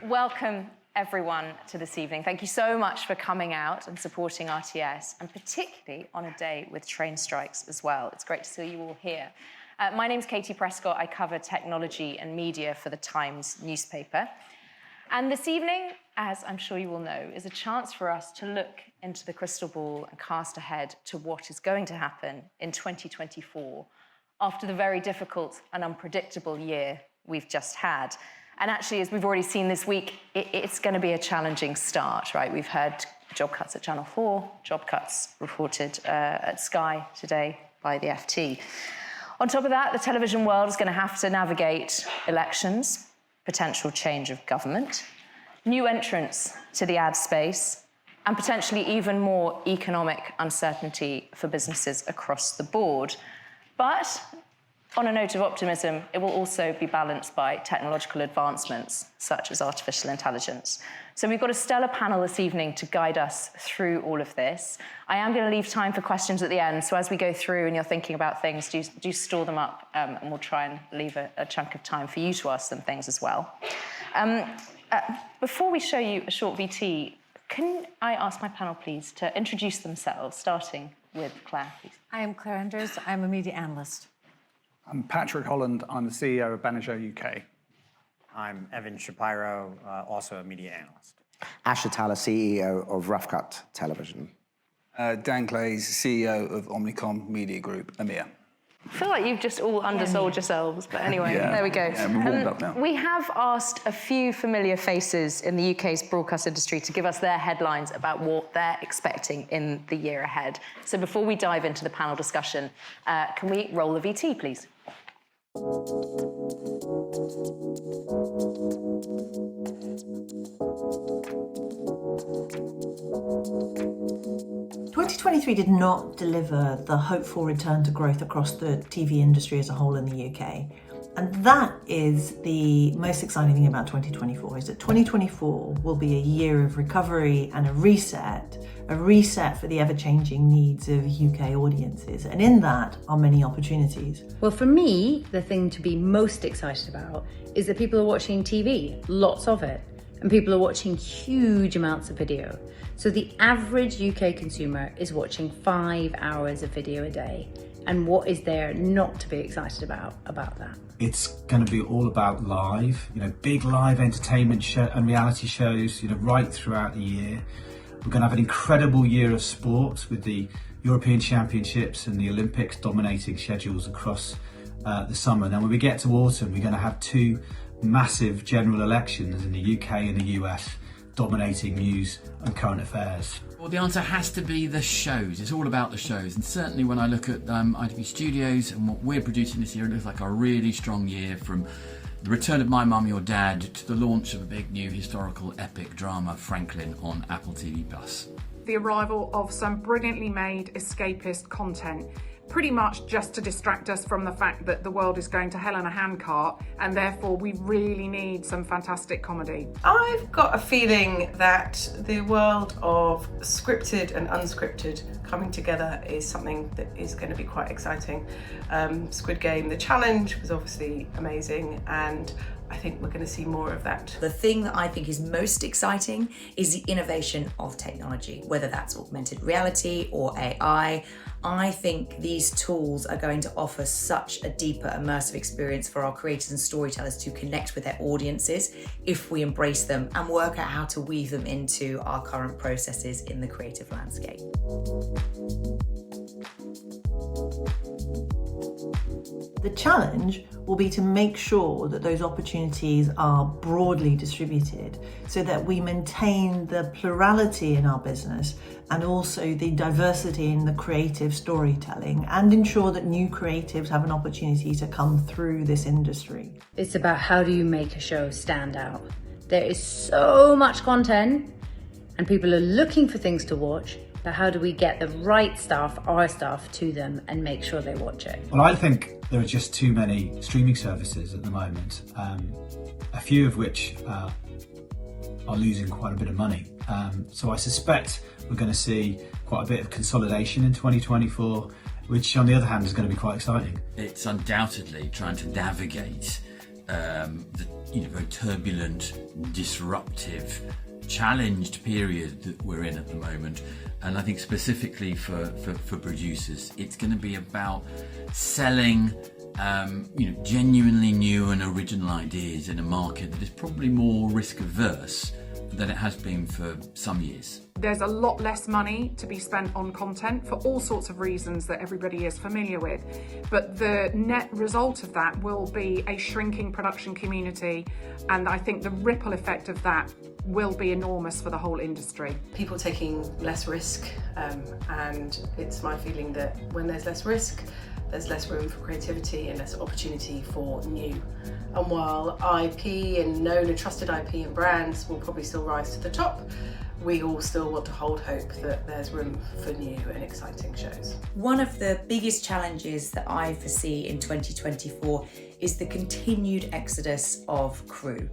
Welcome, everyone, to this evening. Thank you so much for coming out and supporting RTS, and particularly on a day with train strikes as well. It's great to see you all here. My name's Katie Prescott. I cover technology and media for the Times newspaper. And this evening, as I'm sure you all know, is a chance for us to look into the crystal ball and cast ahead to what is going to happen in 2024 after the very difficult and unpredictable year we've just had. And actually, as we've already seen this week, it's going to be a challenging start, right? We've heard job cuts at Channel 4, job cuts reported at Sky today by the FT. On top of that, the television world is going to have to navigate elections, potential change of government, new entrants to the ad space, and potentially even more economic uncertainty for businesses across the board. But on a note of optimism, it will also be balanced by technological advancements, such as artificial intelligence. So we've got a stellar panel this evening to guide us through all of this. I am going to leave time for questions at the end, so as we go through and you're thinking about things, do store them up, and we'll try and leave a chunk of time for you to ask them things as well. Before we show you a short VT, can I ask my panel, please, to introduce themselves, starting with Claire, please. I am Claire Enders. I'm a media analyst. I'm Patrick Holland. I'm the CEO of Banijay UK. I'm Evan Shapiro, also a media analyst. Atalla, CEO of Roughcut Television. Dan Clays, CEO of Omnicom Media Group, EMEA. I feel like you've just all undersold yourselves, but anyway, there we go. Yeah, we're warmed up now. We have asked a few familiar faces in the UK's broadcast industry to give us their headlines about what they're expecting in the year ahead. So before we dive into the panel discussion, can we roll the VT, please? 2023 did not deliver the hoped-for return to growth across the TV industry as a whole in the UK. And that is the most exciting thing about 2024, is that 2024 will be a year of recovery and a reset for the ever-changing needs of UK audiences. And in that are many opportunities. Well, for me, the thing to be most excited about is that people are watching TV, lots of it, and people are watching huge amounts of video. So the average UK consumer is watching 5 hours of video a day. And what is there not to be excited about that? It's going to be all about live, big live entertainment show and reality shows, right throughout the year. We're going to have an incredible year of sports with the European Championships and the Olympics dominating schedules across the summer. Then when we get to autumn, we're going to have 2 massive general elections in the UK and the US, dominating news and current affairs. Well, the answer has to be the shows. It's all about the shows. And certainly when I look at ITV Studios and what we're producing this year, it looks like a really strong year, from the return of My Mum, Your Dad to the launch of a big new historical epic drama, Franklin, on Apple TV+. The arrival of some brilliantly made escapist content, pretty much just to distract us from the fact that the world is going to hell in a handcart, and therefore we really need some fantastic comedy. I've got a feeling that the world of scripted and unscripted coming together is something that is going to be quite exciting. Squid Game, the challenge was obviously amazing, and I think we're going to see more of that. The thing that I think is most exciting is the innovation of technology, whether that's augmented reality or AI. I think these tools are going to offer such a deeper immersive experience for our creators and storytellers to connect with their audiences if we embrace them and work out how to weave them into our current processes in the creative landscape. The challenge will be to make sure that those opportunities are broadly distributed so that we maintain the plurality in our business and also the diversity in the creative storytelling, and ensure that new creatives have an opportunity to come through this industry. It's about how do you make a show stand out. There is so much content and people are looking for things to watch, but how do we get the right stuff, our stuff, to them and make sure they watch it? Well, I think there are just too many streaming services at the moment, a few of which are losing quite a bit of money. So I suspect we're going to see quite a bit of consolidation in 2024, which on the other hand is going to be quite exciting. It's undoubtedly trying to navigate the very turbulent, disruptive, challenged period that we're in at the moment. And I think specifically for producers, it's going to be about selling genuinely new and original ideas in a market that is probably more risk averse than it has been for some years. There's a lot less money to be spent on content for all sorts of reasons that everybody is familiar with. But the net result of that will be a shrinking production community. And I think the ripple effect of that will be enormous for the whole industry. People taking less risk, and it's my feeling that when there's less risk, there's less room for creativity and less opportunity for new. And while IP and known and trusted IP and brands will probably still rise to the top, we all still want to hold hope that there's room for new and exciting shows. One of the biggest challenges that I foresee in 2024 is the continued exodus of crew,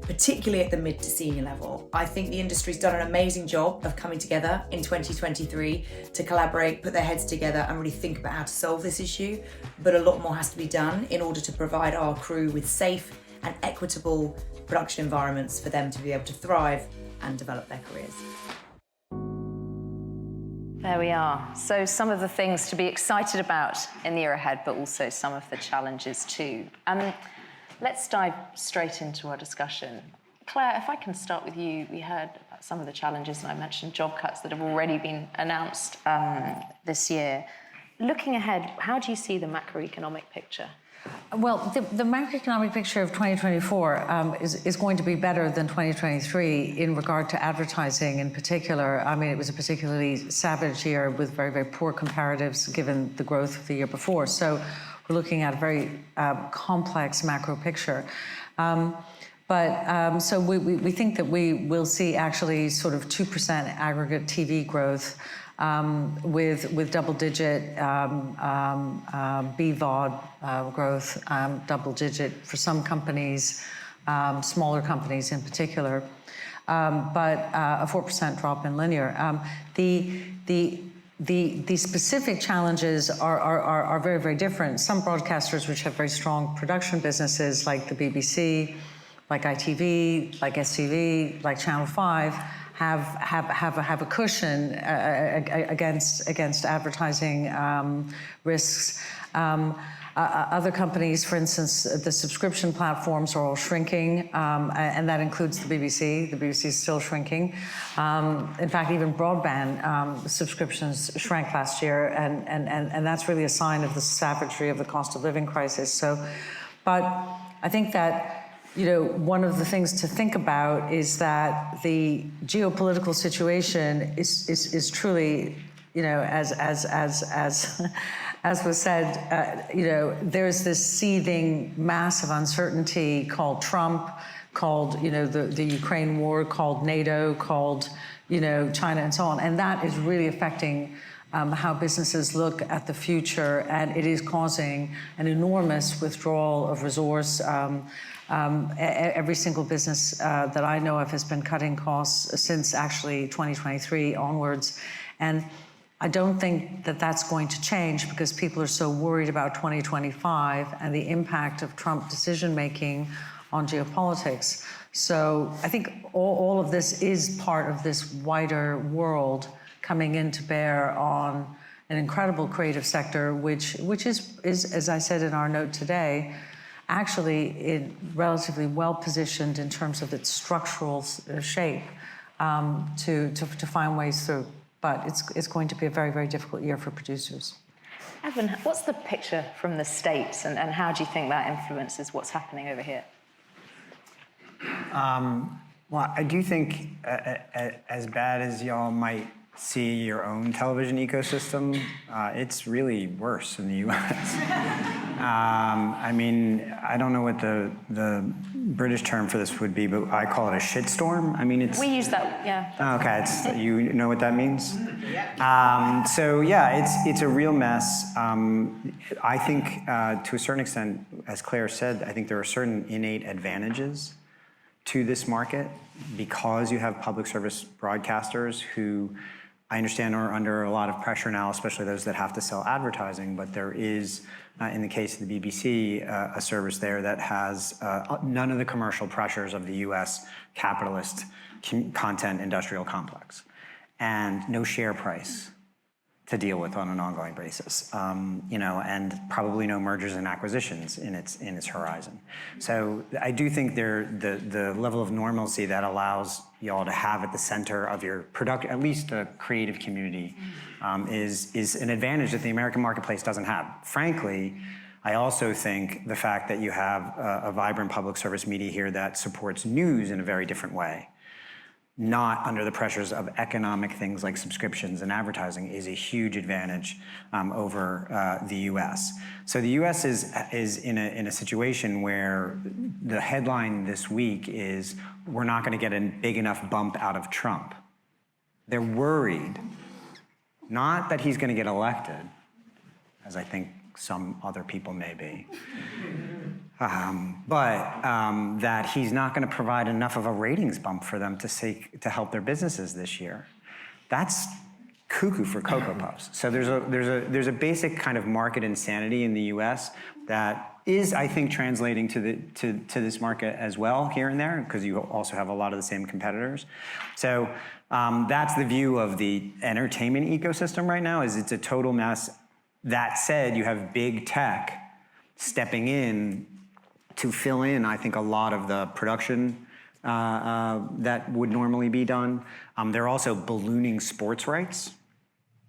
particularly at the mid to senior level. I think the industry's done an amazing job of coming together in 2023 to collaborate, put their heads together and really think about how to solve this issue. But a lot more has to be done in order to provide our crew with safe and equitable production environments for them to be able to thrive and develop their careers. There we are. So some of the things to be excited about in the year ahead, but also some of the challenges too. Let's dive straight into our discussion. Claire, if I can start with you, we heard about some of the challenges, and I mentioned job cuts that have already been announced this year. Looking ahead, how do you see the macroeconomic picture? Well, the macroeconomic picture of 2024 is going to be better than 2023 in regard to advertising in particular. I mean, it was a particularly savage year with very, very poor comparatives given the growth of the year before. So we're looking at a very complex macro picture. So we think that we will see actually sort of 2% aggregate TV growth with double-digit BVOD growth, double-digit for some companies, smaller companies in particular, but a 4% drop in linear. The specific challenges are very, very different. Some broadcasters which have very strong production businesses, like the BBC, like ITV, like SCV, like Channel 5, have a cushion against advertising risks. Other companies, for instance, the subscription platforms are all shrinking, and that includes the BBC. The BBC is still shrinking. In fact, even broadband subscriptions shrank last year, and that's really a sign of the savagery of the cost of living crisis. But I think that one of the things to think about is that the geopolitical situation is truly, as was said, there's this seething mass of uncertainty called Trump, called the Ukraine war, called NATO, called China, and so on, and that is really affecting how businesses look at the future, and it is causing an enormous withdrawal of resource. Every single business that I know of has been cutting costs since actually 2023 onwards. And I don't think that that's going to change because people are so worried about 2025 and the impact of Trump decision-making on geopolitics. So I think all of this is part of this wider world coming in to bear on an incredible creative sector, which is, as I said in our note today, actually relatively well positioned in terms of its structural shape to find ways through. But it's going to be a very, very difficult year for producers. Evan, what's the picture from the States, and how do you think that influences what's happening over here? Well, I do think as bad as y'all might see your own television ecosystem, it's really worse in the U.S. I mean, I don't know what the British term for this would be, but I call it a shitstorm. I mean, we use that, yeah. Okay, you know what that means? So yeah, it's a real mess. I think to a certain extent, as Claire said, I think there are certain innate advantages to this market because you have public service broadcasters who I understand are under a lot of pressure now, especially those that have to sell advertising, but there is, in the case of the BBC, a service there that has none of the commercial pressures of the US capitalist content industrial complex, and no share price to deal with on an ongoing basis, and probably no mergers and acquisitions in its horizon. So I do think the level of normalcy that allows y'all to have at the center of your at least a creative community, is an advantage that the American marketplace doesn't have. Frankly, I also think the fact that you have a vibrant public service media here that supports news in a very different way, not under the pressures of economic things like subscriptions and advertising, is a huge advantage over the US. So the US is in a situation where the headline this week is, we're not going to get a big enough bump out of Trump. They're worried, not that he's going to get elected, as I think some other people may be, but that he's not going to provide enough of a ratings bump for them to help their businesses this year. That's cuckoo for Cocoa Puffs. So there's a basic kind of market insanity in the U.S. that is, I think, translating to this market as well here and there, because you also have a lot of the same competitors. So that's the view of the entertainment ecosystem right now. Is it's a total mess. That said, you have big tech stepping in to fill in, I think, a lot of the production that would normally be done. They're also ballooning sports rights.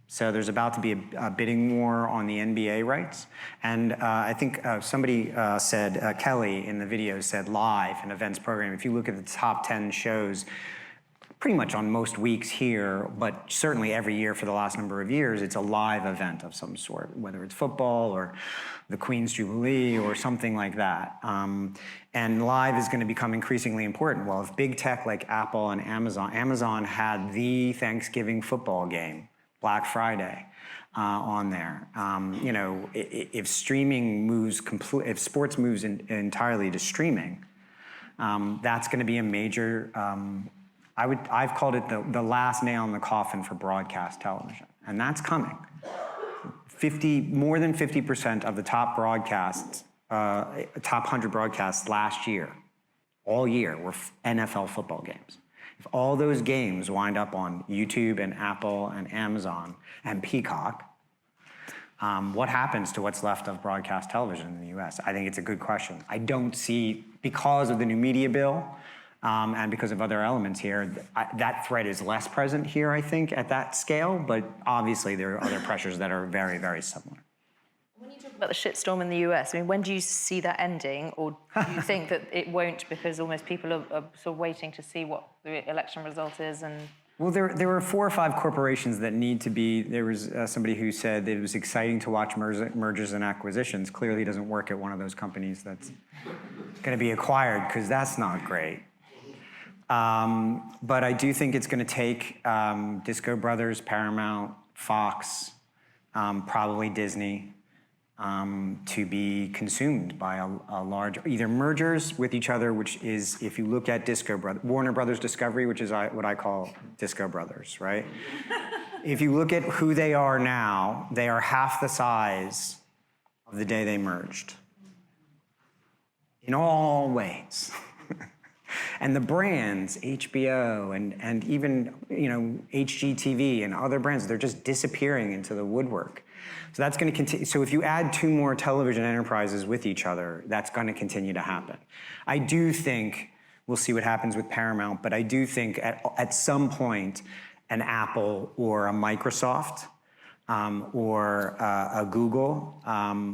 So there's about to be a bidding war on the NBA rights. And I think somebody said, Kelly in the video said live, an events program, if you look at the top 10 shows, pretty much on most weeks here, but certainly every year for the last number of years, it's a live event of some sort, whether it's football or the Queen's Jubilee or something like that. And live is going to become increasingly important. Well, if big tech like Apple and Amazon had the Thanksgiving football game, Black Friday, on there. If streaming moves if sports moves entirely to streaming, that's going to be a major. I've called it the last nail in the coffin for broadcast television, and that's coming. More than 50% of the top broadcasts, top 100 broadcasts last year, all year, were NFL football games. If all those games wind up on YouTube and Apple and Amazon and Peacock, what happens to what's left of broadcast television in the US? I think it's a good question. I don't see, because of the new media bill and because of other elements here, that threat is less present here, I think, at that scale, but obviously there are other pressures that are very, very similar. When you talk about the shitstorm in the US, I mean, when do you see that ending, or do you think that it won't because almost people are sort of waiting to see what the election result is? And well, there were 4 or 5 corporations that need to be. There was somebody who said that it was exciting to watch mergers and acquisitions. Clearly doesn't work at one of those companies that's going to be acquired, because that's not great. But I do think it's going to take Disco Brothers, Paramount, Fox, probably Disney, to be consumed by a large, either mergers with each other, which is, if you look at Warner Brothers Discovery, which is what I call Disco Brothers, right? If you look at who they are now, they are half the size of the day they merged. In all ways. And the brands, HBO and even HGTV and other brands, they're just disappearing into the woodwork. So that's going to continue. So if you add 2 more television enterprises with each other, that's going to continue to happen. I do think we'll see what happens with Paramount, but I do think at some point an Apple or a Microsoft or a Google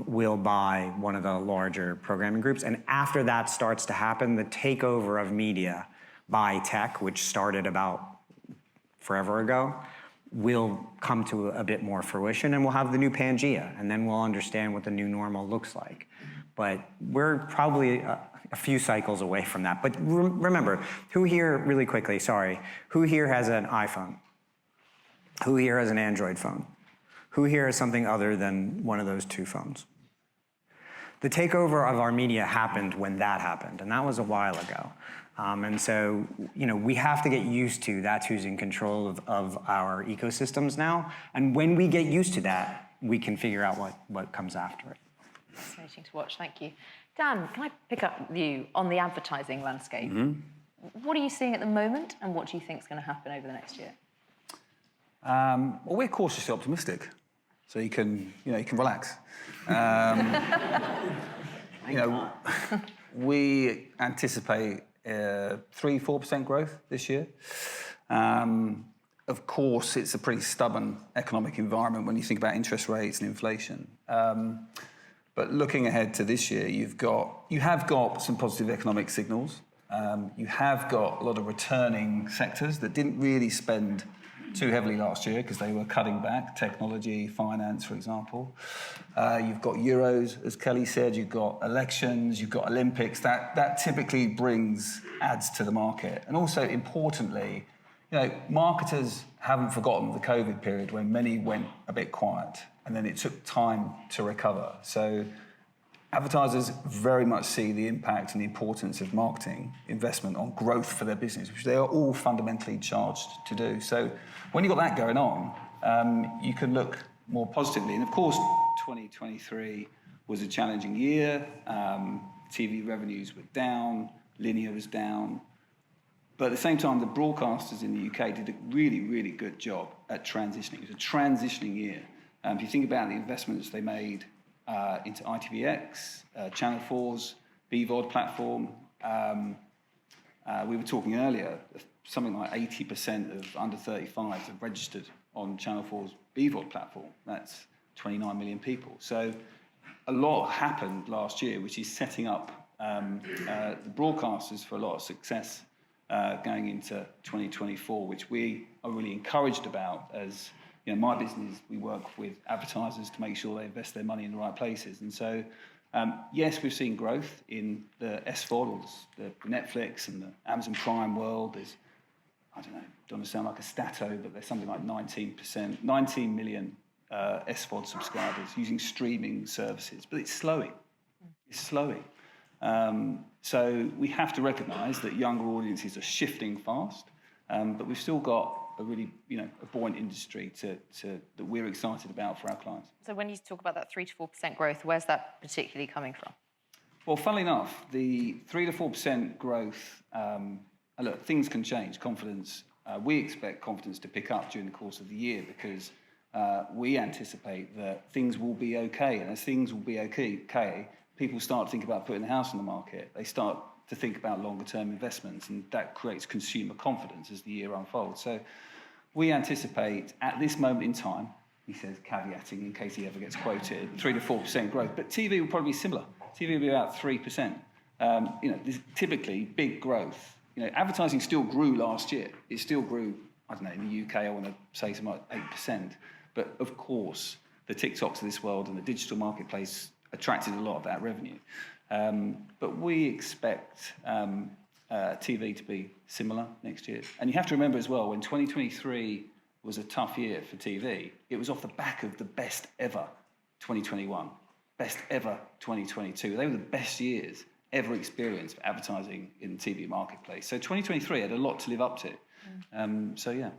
will buy one of the larger programming groups. And after that starts to happen, the takeover of media by tech, which started about forever ago, will come to a bit more fruition, and we'll have the new Pangea, and then we'll understand what the new normal looks like. But we're probably a few cycles away from that. But remember, who here, really quickly, sorry, who here has an iPhone? Who here has an Android phone? Who here has something other than one of those 2 phones? The takeover of our media happened when that happened, and that was a while ago. And so, we have to get used to that's who's in control of our ecosystems now. And when we get used to that, we can figure out what comes after it. Fascinating to watch, thank you. Dan, can I pick up you on the advertising landscape? What are you seeing at the moment, and what do you think is going to happen over the next year? Well, we're cautiously optimistic, so you can relax. We anticipate 3-4% growth this year. Of course, it's a pretty stubborn economic environment when you think about interest rates and inflation. But looking ahead to this year, you have got some positive economic signals. You have got a lot of returning sectors that didn't really spend too heavily last year because they were cutting back, technology, finance, for example. You've got Euros, as Kelly said, you've got elections, you've got Olympics. That typically brings ads to the market. And also, importantly, marketers haven't forgotten the COVID period when many went a bit quiet and then it took time to recover. So advertisers very much see the impact and the importance of marketing investment on growth for their business, which they are all fundamentally charged to do. So when you've got that going on, you can look more positively. And of course, 2023 was a challenging year. TV revenues were down, linear was down. But at the same time, the broadcasters in the UK did a really, really good job at transitioning. It was a transitioning year. If you think about the investments they made into ITVX, Channel 4's BVOD platform. We were talking earlier, something like 80% of under 35s have registered on Channel 4's BVOD platform. That's 29 million people. So a lot happened last year, which is setting up the broadcasters for a lot of success going into 2024, which we are really encouraged about. As my business, we work with advertisers to make sure they invest their money in the right places. And so, yes, we've seen growth in the SVOD, the Netflix and the Amazon Prime world. There's, I don't want to sound like a stato, but there's something like 19 million SVOD subscribers using streaming services. But it's slowing. It's slowing. So we have to recognise that younger audiences are shifting fast, but we've still got a really, a buoyant industry that we're excited about for our clients. So when you talk about that 3 to 4% growth, where's that particularly coming from? Well, funnily enough, the 3 to 4% growth, look, things can change. Confidence, we expect confidence to pick up during the course of the year because we anticipate that things will be okay. And as things will be okay, people start to think about putting a house on the market. They start to think about longer-term investments, and that creates consumer confidence as the year unfolds. So we anticipate, at this moment in time, he says, caveating in case he ever gets quoted, 3 to 4% growth. But TV will probably be similar. TV will be about 3%. There's typically big growth. Advertising still grew last year. It still grew, I don't know, in the UK, I want to say something like 8%. But of course, the TikToks of this world and the digital marketplace attracted a lot of that revenue. But we expect TV to be similar next year. And you have to remember as well, when 2023 was a tough year for TV, it was off the back of the best ever 2021, best ever 2022. They were the best years ever experienced for advertising in the TV marketplace. So 2023 had a lot to live up to. So yeah.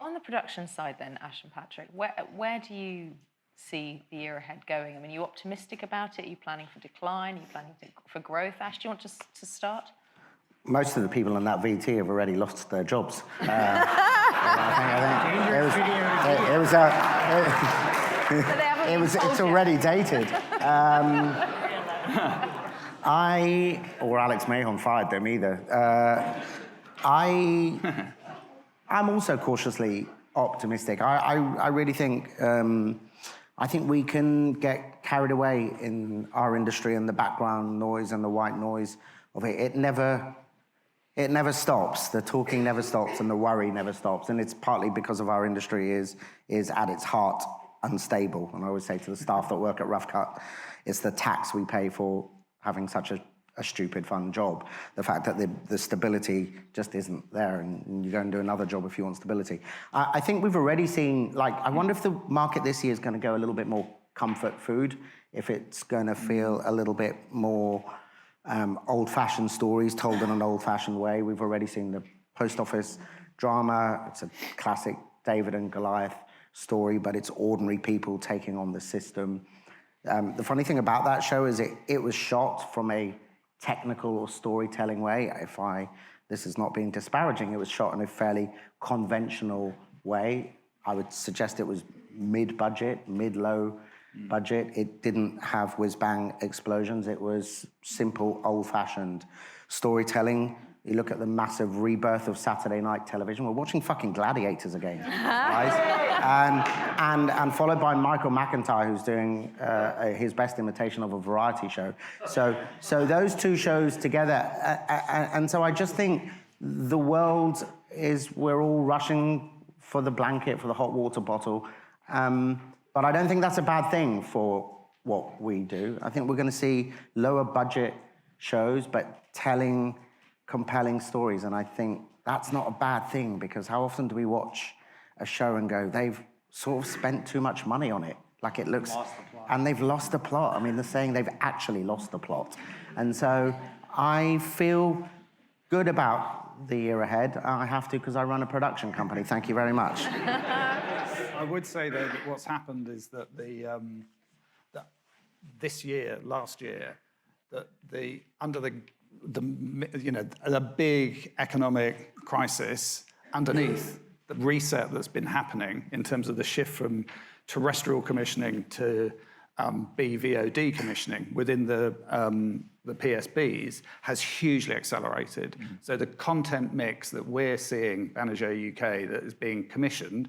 On the production side then, Ash and Patrick, where do you see the year ahead going? I mean, are you optimistic about it? Are you planning for decline? Are you planning for growth? Ash, do you want to start? Most of the people in that VT have already lost their jobs. It's already dated. Or Alex Mahon fired them either. I'm also cautiously optimistic. I really think I think we can get carried away in our industry and the background noise and the white noise of it. It never stops. The talking never stops and the worry never stops. And it's partly because of our industry is at its heart unstable. And I always say to the staff that work at Roughcut, it's the tax we pay for having such a stupid fun job. The fact that the stability just isn't there, and you go and do another job if you want stability. I think we've already seen, I wonder if the market this year is going to go a little bit more comfort food, if it's going to feel a little bit more old-fashioned stories told in an old-fashioned way. We've already seen the post office drama. It's a classic David and Goliath story, but it's ordinary people taking on the system. The funny thing about that show is it was shot from a technical or storytelling way. This is not being disparaging, it was shot in a fairly conventional way. I would suggest it was mid-budget, mid-low budget. It didn't have whiz-bang explosions. It was simple, old-fashioned storytelling. You look at the massive rebirth of Saturday night television. We're watching fucking Gladiators again, guys. And followed by Michael McIntyre, who's doing his best imitation of a variety show. So those two shows together, and so I just think the world we're all rushing for the blanket, for the hot water bottle. But I don't think that's a bad thing for what we do. I think we're going to see lower budget shows, but telling compelling stories. And I think that's not a bad thing, because how often do we watch a show and go, they've sort of spent too much money on it? Like it looks, and they've lost the plot. I mean, they're saying they've actually lost the plot. And so I feel good about the year ahead. I have to, because I run a production company. Thank you very much. I would say that what's happened is that that this year, last year, that under the big economic crisis, underneath the reset that's been happening in terms of the shift from terrestrial commissioning to BVOD commissioning within the PSBs has hugely accelerated. So the content mix that we're seeing, Banijay UK, that is being commissioned,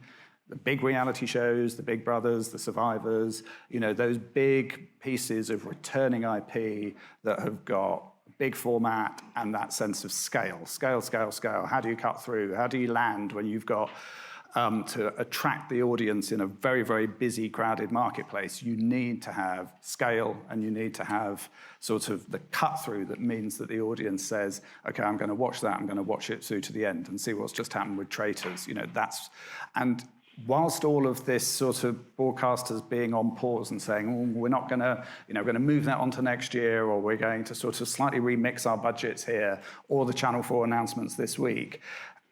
the big reality shows, the Big Brothers, the Survivors, those big pieces of returning IP that have got big format and that sense of scale. How do you cut through? How do you land when you've got to attract the audience in a very, very busy, crowded marketplace? You need to have scale, and you need to have sort of the cut-through that means that the audience says, okay, I'm going to watch that, I'm going to watch it through to the end and see what's just happened with Traitors. And whilst all of this sort of broadcasters being on pause and saying, we're not going to, we're going to move that onto next year, or we're going to sort of slightly remix our budgets here, or the Channel 4 announcements this week,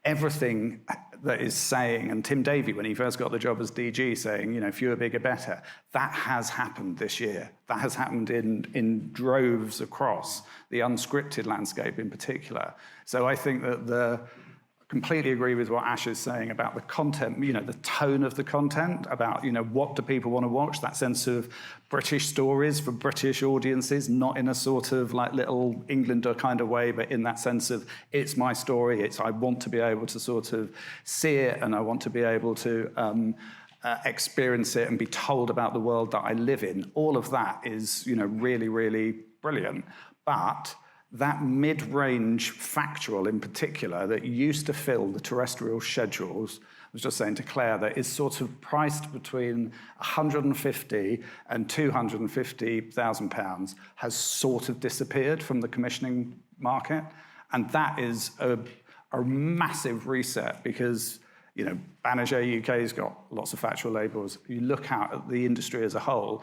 everything that is saying, and Tim Davie, when he first got the job as DG, saying, fewer, bigger, better, that has happened this year. That has happened in droves across the unscripted landscape in particular. So I think that completely agree with what Ash is saying about the content, the tone of the content, about, what do people want to watch, that sense of British stories for British audiences, not in a sort of like little Englander kind of way, but in that sense of it's my story, I want to be able to sort of see it, and I want to be able to experience it and be told about the world that I live in. All of that is, really, really brilliant. But that mid-range factual in particular that used to fill the terrestrial schedules, I was just saying to Claire, that is sort of priced between 150 and 250,000 pounds, has sort of disappeared from the commissioning market. And that is a massive reset, because Banijay UK's got lots of factual labels. You look out at the industry as a whole,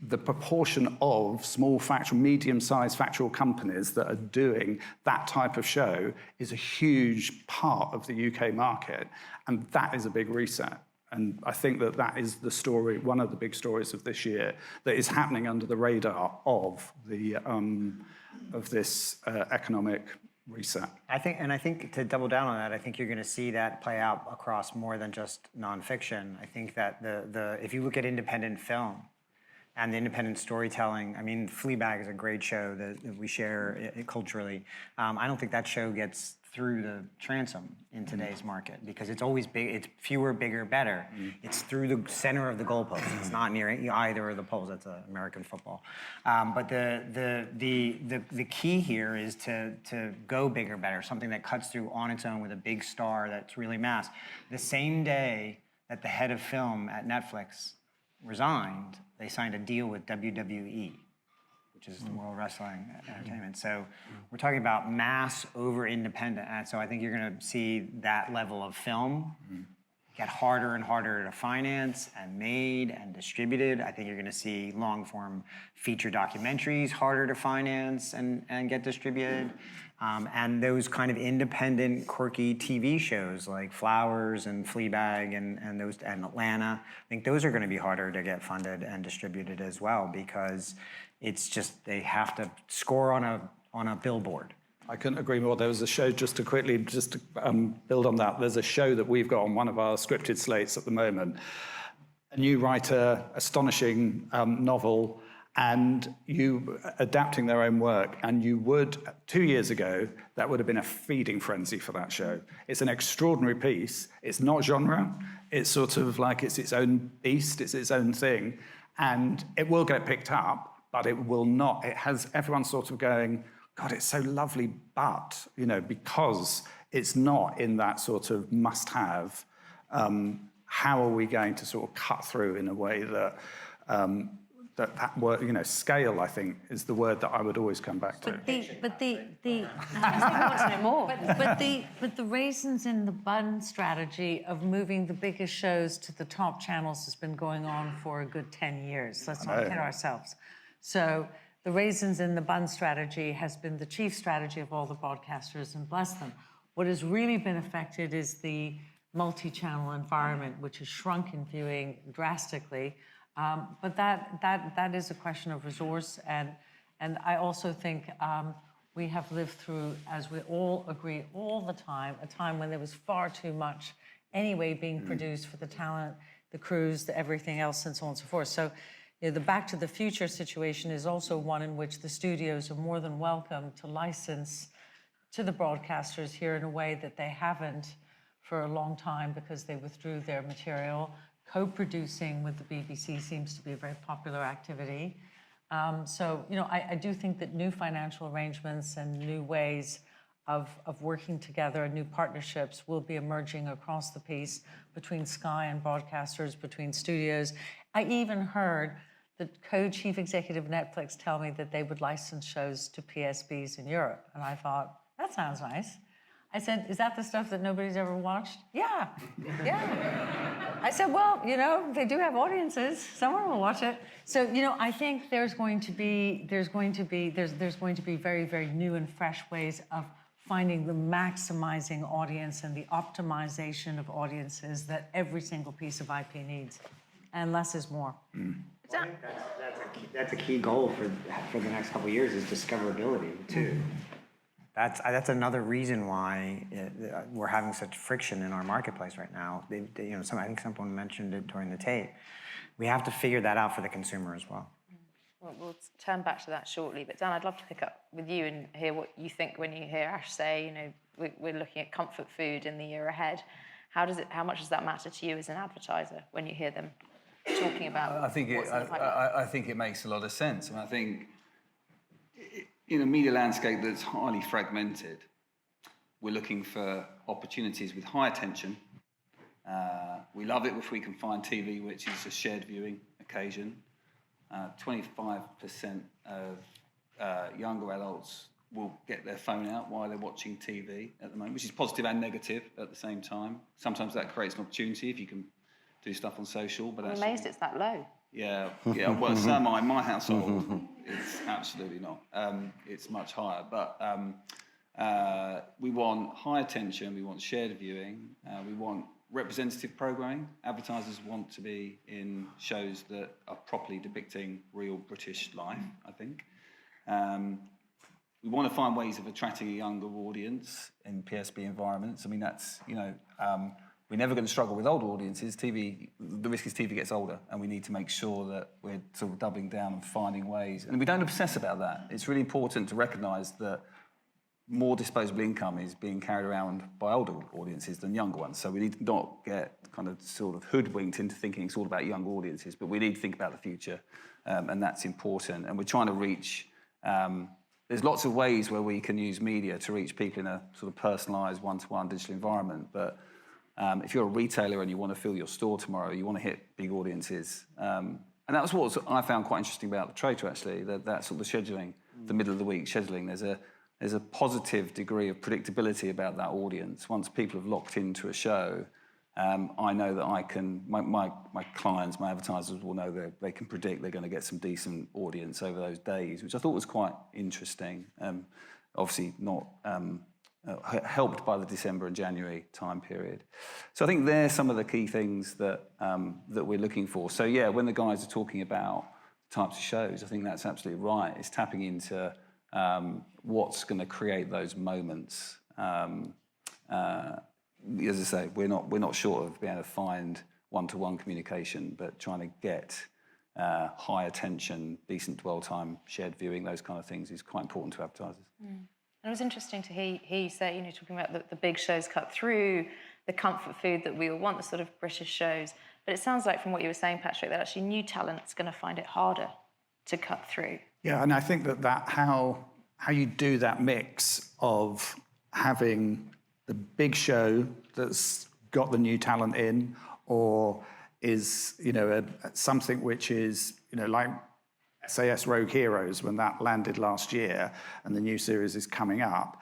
the proportion of small factual, medium-sized factual companies that are doing that type of show is a huge part of the UK market, and that is a big reset. And I think that is the story, one of the big stories of this year, that is happening under the radar of this economic reset. I think to double down on that, I think you're going to see that play out across more than just nonfiction. I think that if you look at independent film and the independent storytelling, I mean, Fleabag is a great show that we share culturally. I don't think that show gets through the transom in today's market, because it's always big. It's fewer, bigger, better. It's through the center of the goalpost. It's not near either of the poles. That's American football. But the key here is to go bigger, better. Something that cuts through on its own with a big star that's really mass. The same day that the head of film at Netflix resigned, they signed a deal with WWE, which is the World Wrestling Entertainment. So we're talking about mass over independent. And so I think you're going to see that level of film get harder and harder to finance and made and distributed. I think you're going to see long-form feature documentaries harder to finance and get distributed. And those kind of independent, quirky TV shows like Flowers and Fleabag and Atlanta, I think those are going to be harder to get funded and distributed as well, because it's just they have to score on a billboard. I couldn't agree more. There was a show, just to build on that, there's a show that we've got on one of our scripted slates at the moment. A new writer, astonishing novel, and you adapting their own work, and you would, 2 years ago, that would have been a feeding frenzy for that show. It's an extraordinary piece. It's not genre. It's sort of like it's its own beast. It's its own thing. And it will get picked up, but it will not. It has everyone sort of going, God, it's so lovely, but, you know, because it's not in that sort of must-have, how are we going to sort of cut through in a way that that word, you know, scale, I think, is the word that I would always come back to. But the raisins in the bun strategy of moving the biggest shows to the top channels has been going on for a good 10 years. Let's not kid ourselves. So the raisins in the bun strategy has been the chief strategy of all the broadcasters, and bless them. What has really been affected is the multi-channel environment, which has shrunk in viewing drastically. But that is a question of resource, and I also think we have lived through, as we all agree all the time, a time when there was far too much anyway being produced for the talent, the crews, the everything else, and so on and so forth. So, you know, the Back to the Future situation is also one in which the studios are more than welcome to license to the broadcasters here in a way that they haven't for a long time because they withdrew their material. Co-producing with the BBC seems to be a very popular activity. So, you know, I do think that new financial arrangements and new ways of working together and new partnerships will be emerging across the piece between Sky and broadcasters, between studios. I even heard the co-chief executive of Netflix tell me that they would license shows to PSBs in Europe. And I thought, that sounds nice. I said, is that the stuff that nobody's ever watched? Yeah. I said, well, you know, they do have audiences. Someone will watch it. So, you know, I think there's going to be very, very new and fresh ways of finding the maximizing audience and the optimization of audiences that every single piece of IP needs. And less is more. Well, I think that's a key goal for the next couple of years is discoverability too. That's another reason why we're having such friction in our marketplace right now. You know, I think someone mentioned it during the tape. We have to figure that out for the consumer as well. Well, we'll turn back to that shortly. But Dan, I'd love to pick up with you and hear what you think when you hear Ash say, you know, we're looking at comfort food in the year ahead. How much does that matter to you as an advertiser when you hear them talking about? I think it makes a lot of sense. I mean, I think in a media landscape that's highly fragmented, we're looking for opportunities with high attention. We love it if we can find TV, which is a shared viewing occasion. 25% of younger adults will get their phone out while they're watching TV at the moment, which is positive and negative at the same time. Sometimes that creates an opportunity if you can do stuff on social. But I'm amazed it's that low. Yeah. Well, so am I. In my household, it's absolutely not. It's much higher. But we want high attention. We want shared viewing. We want representative programming. Advertisers want to be in shows that are properly depicting real British life, I think. We want to find ways of attracting a younger audience in PSB environments. I mean, that's, you know, we're never going to struggle with older audiences. TV, the risk is TV gets older, and we need to make sure that we're sort of doubling down and finding ways. And we don't obsess about that. It's really important to recognise that more disposable income is being carried around by older audiences than younger ones. So we need to not get kind of sort of hoodwinked into thinking it's all about young audiences, but we need to think about the future, and that's important. And we're trying to reach... there's lots of ways where we can use media to reach people in a sort of personalised, one-to-one digital environment, but if you're a retailer and you want to fill your store tomorrow, you want to hit big audiences. And that was what I found quite interesting about the Trader, actually, that sort of scheduling, the middle of the week scheduling. There's a positive degree of predictability about that audience. Once people have locked into a show, I know that I can, my clients, my advertisers will know that they can predict they're going to get some decent audience over those days, which I thought was quite interesting. Obviously not helped by the December and January time period. So I think they're some of the key things that that we're looking for. So yeah, when the guys are talking about types of shows, I think that's absolutely right. It's tapping into what's going to create those moments. As I say, we're not short of being able to find one-to-one communication, but trying to get high attention, decent dwell time, shared viewing, those kind of things is quite important to advertisers. It was interesting to hear you say, you know, talking about the big shows cut through, the comfort food that we all want, the sort of British shows. But it sounds like from what you were saying, Patrick, that actually new talent's going to find it harder to cut through. Yeah, and I think that how you do that mix of having the big show that's got the new talent in, or is, you know, something which is, you know, like SAS Rogue Heroes, when that landed last year and the new series is coming up.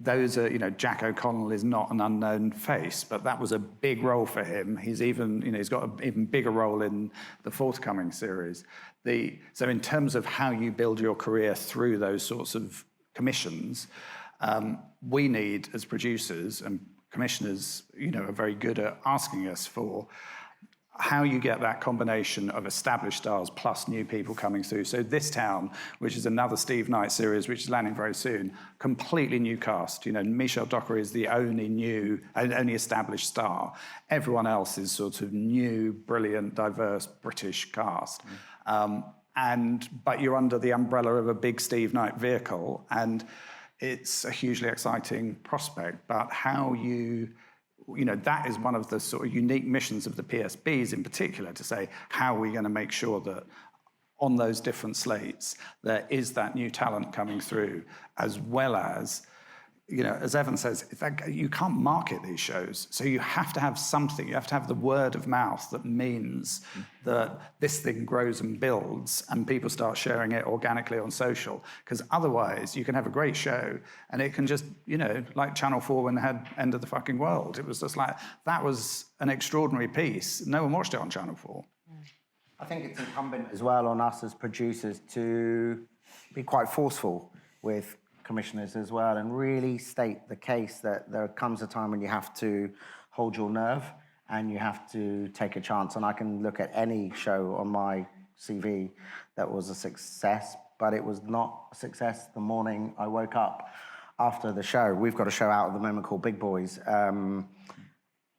Those are, you know, Jack O'Connell is not an unknown face, but that was a big role for him. He's even, you know, he's got an even bigger role in the forthcoming series. So in terms of how you build your career through those sorts of commissions, we need, as producers, and commissioners, you know, are very good at asking us for how you get that combination of established stars plus new people coming through. So This Town, which is another Steve Knight series, which is landing very soon, completely new cast. You know, Michelle Dockery is the only established star. Everyone else is sort of new, brilliant, diverse British cast. But you're under the umbrella of a big Steve Knight vehicle, and it's a hugely exciting prospect. But how you know, that is one of the sort of unique missions of the PSBs in particular, to say, how are we going to make sure that on those different slates there is that new talent coming through, as well as, you know, as Evan says, you can't market these shows. So you have to have something. You have to have the word of mouth that means that this thing grows and builds and people start sharing it organically on social. Because otherwise, you can have a great show and it can just, you know, like Channel 4 when they had End of the Fucking World. It was just like, that was an extraordinary piece. No one watched it on Channel 4. I think it's incumbent as well on us as producers to be quite forceful with commissioners as well, and really state the case that there comes a time when you have to hold your nerve and you have to take a chance. And I can look at any show on my CV that was a success, but it was not a success the morning I woke up after the show. We've got a show out at the moment called Big Boys. I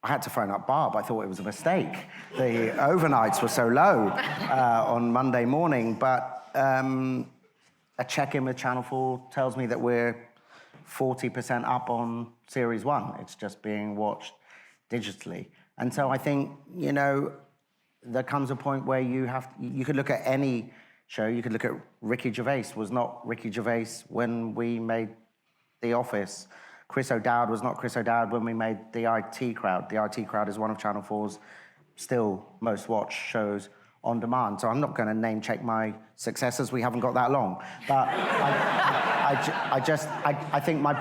had to phone up Barb. I thought it was a mistake. The overnights were so low on Monday morning, but a check-in with Channel 4 tells me that we're 40% up on Series 1. It's just being watched digitally. And so I think, you know, there comes a point where you could look at any show. You could look at Ricky Gervais. Was not Ricky Gervais when we made The Office. Chris O'Dowd was not Chris O'Dowd when we made The IT Crowd. The IT Crowd is one of Channel 4's still most watched shows on demand. So I'm not going to name check my successors. We haven't got that long. But I think my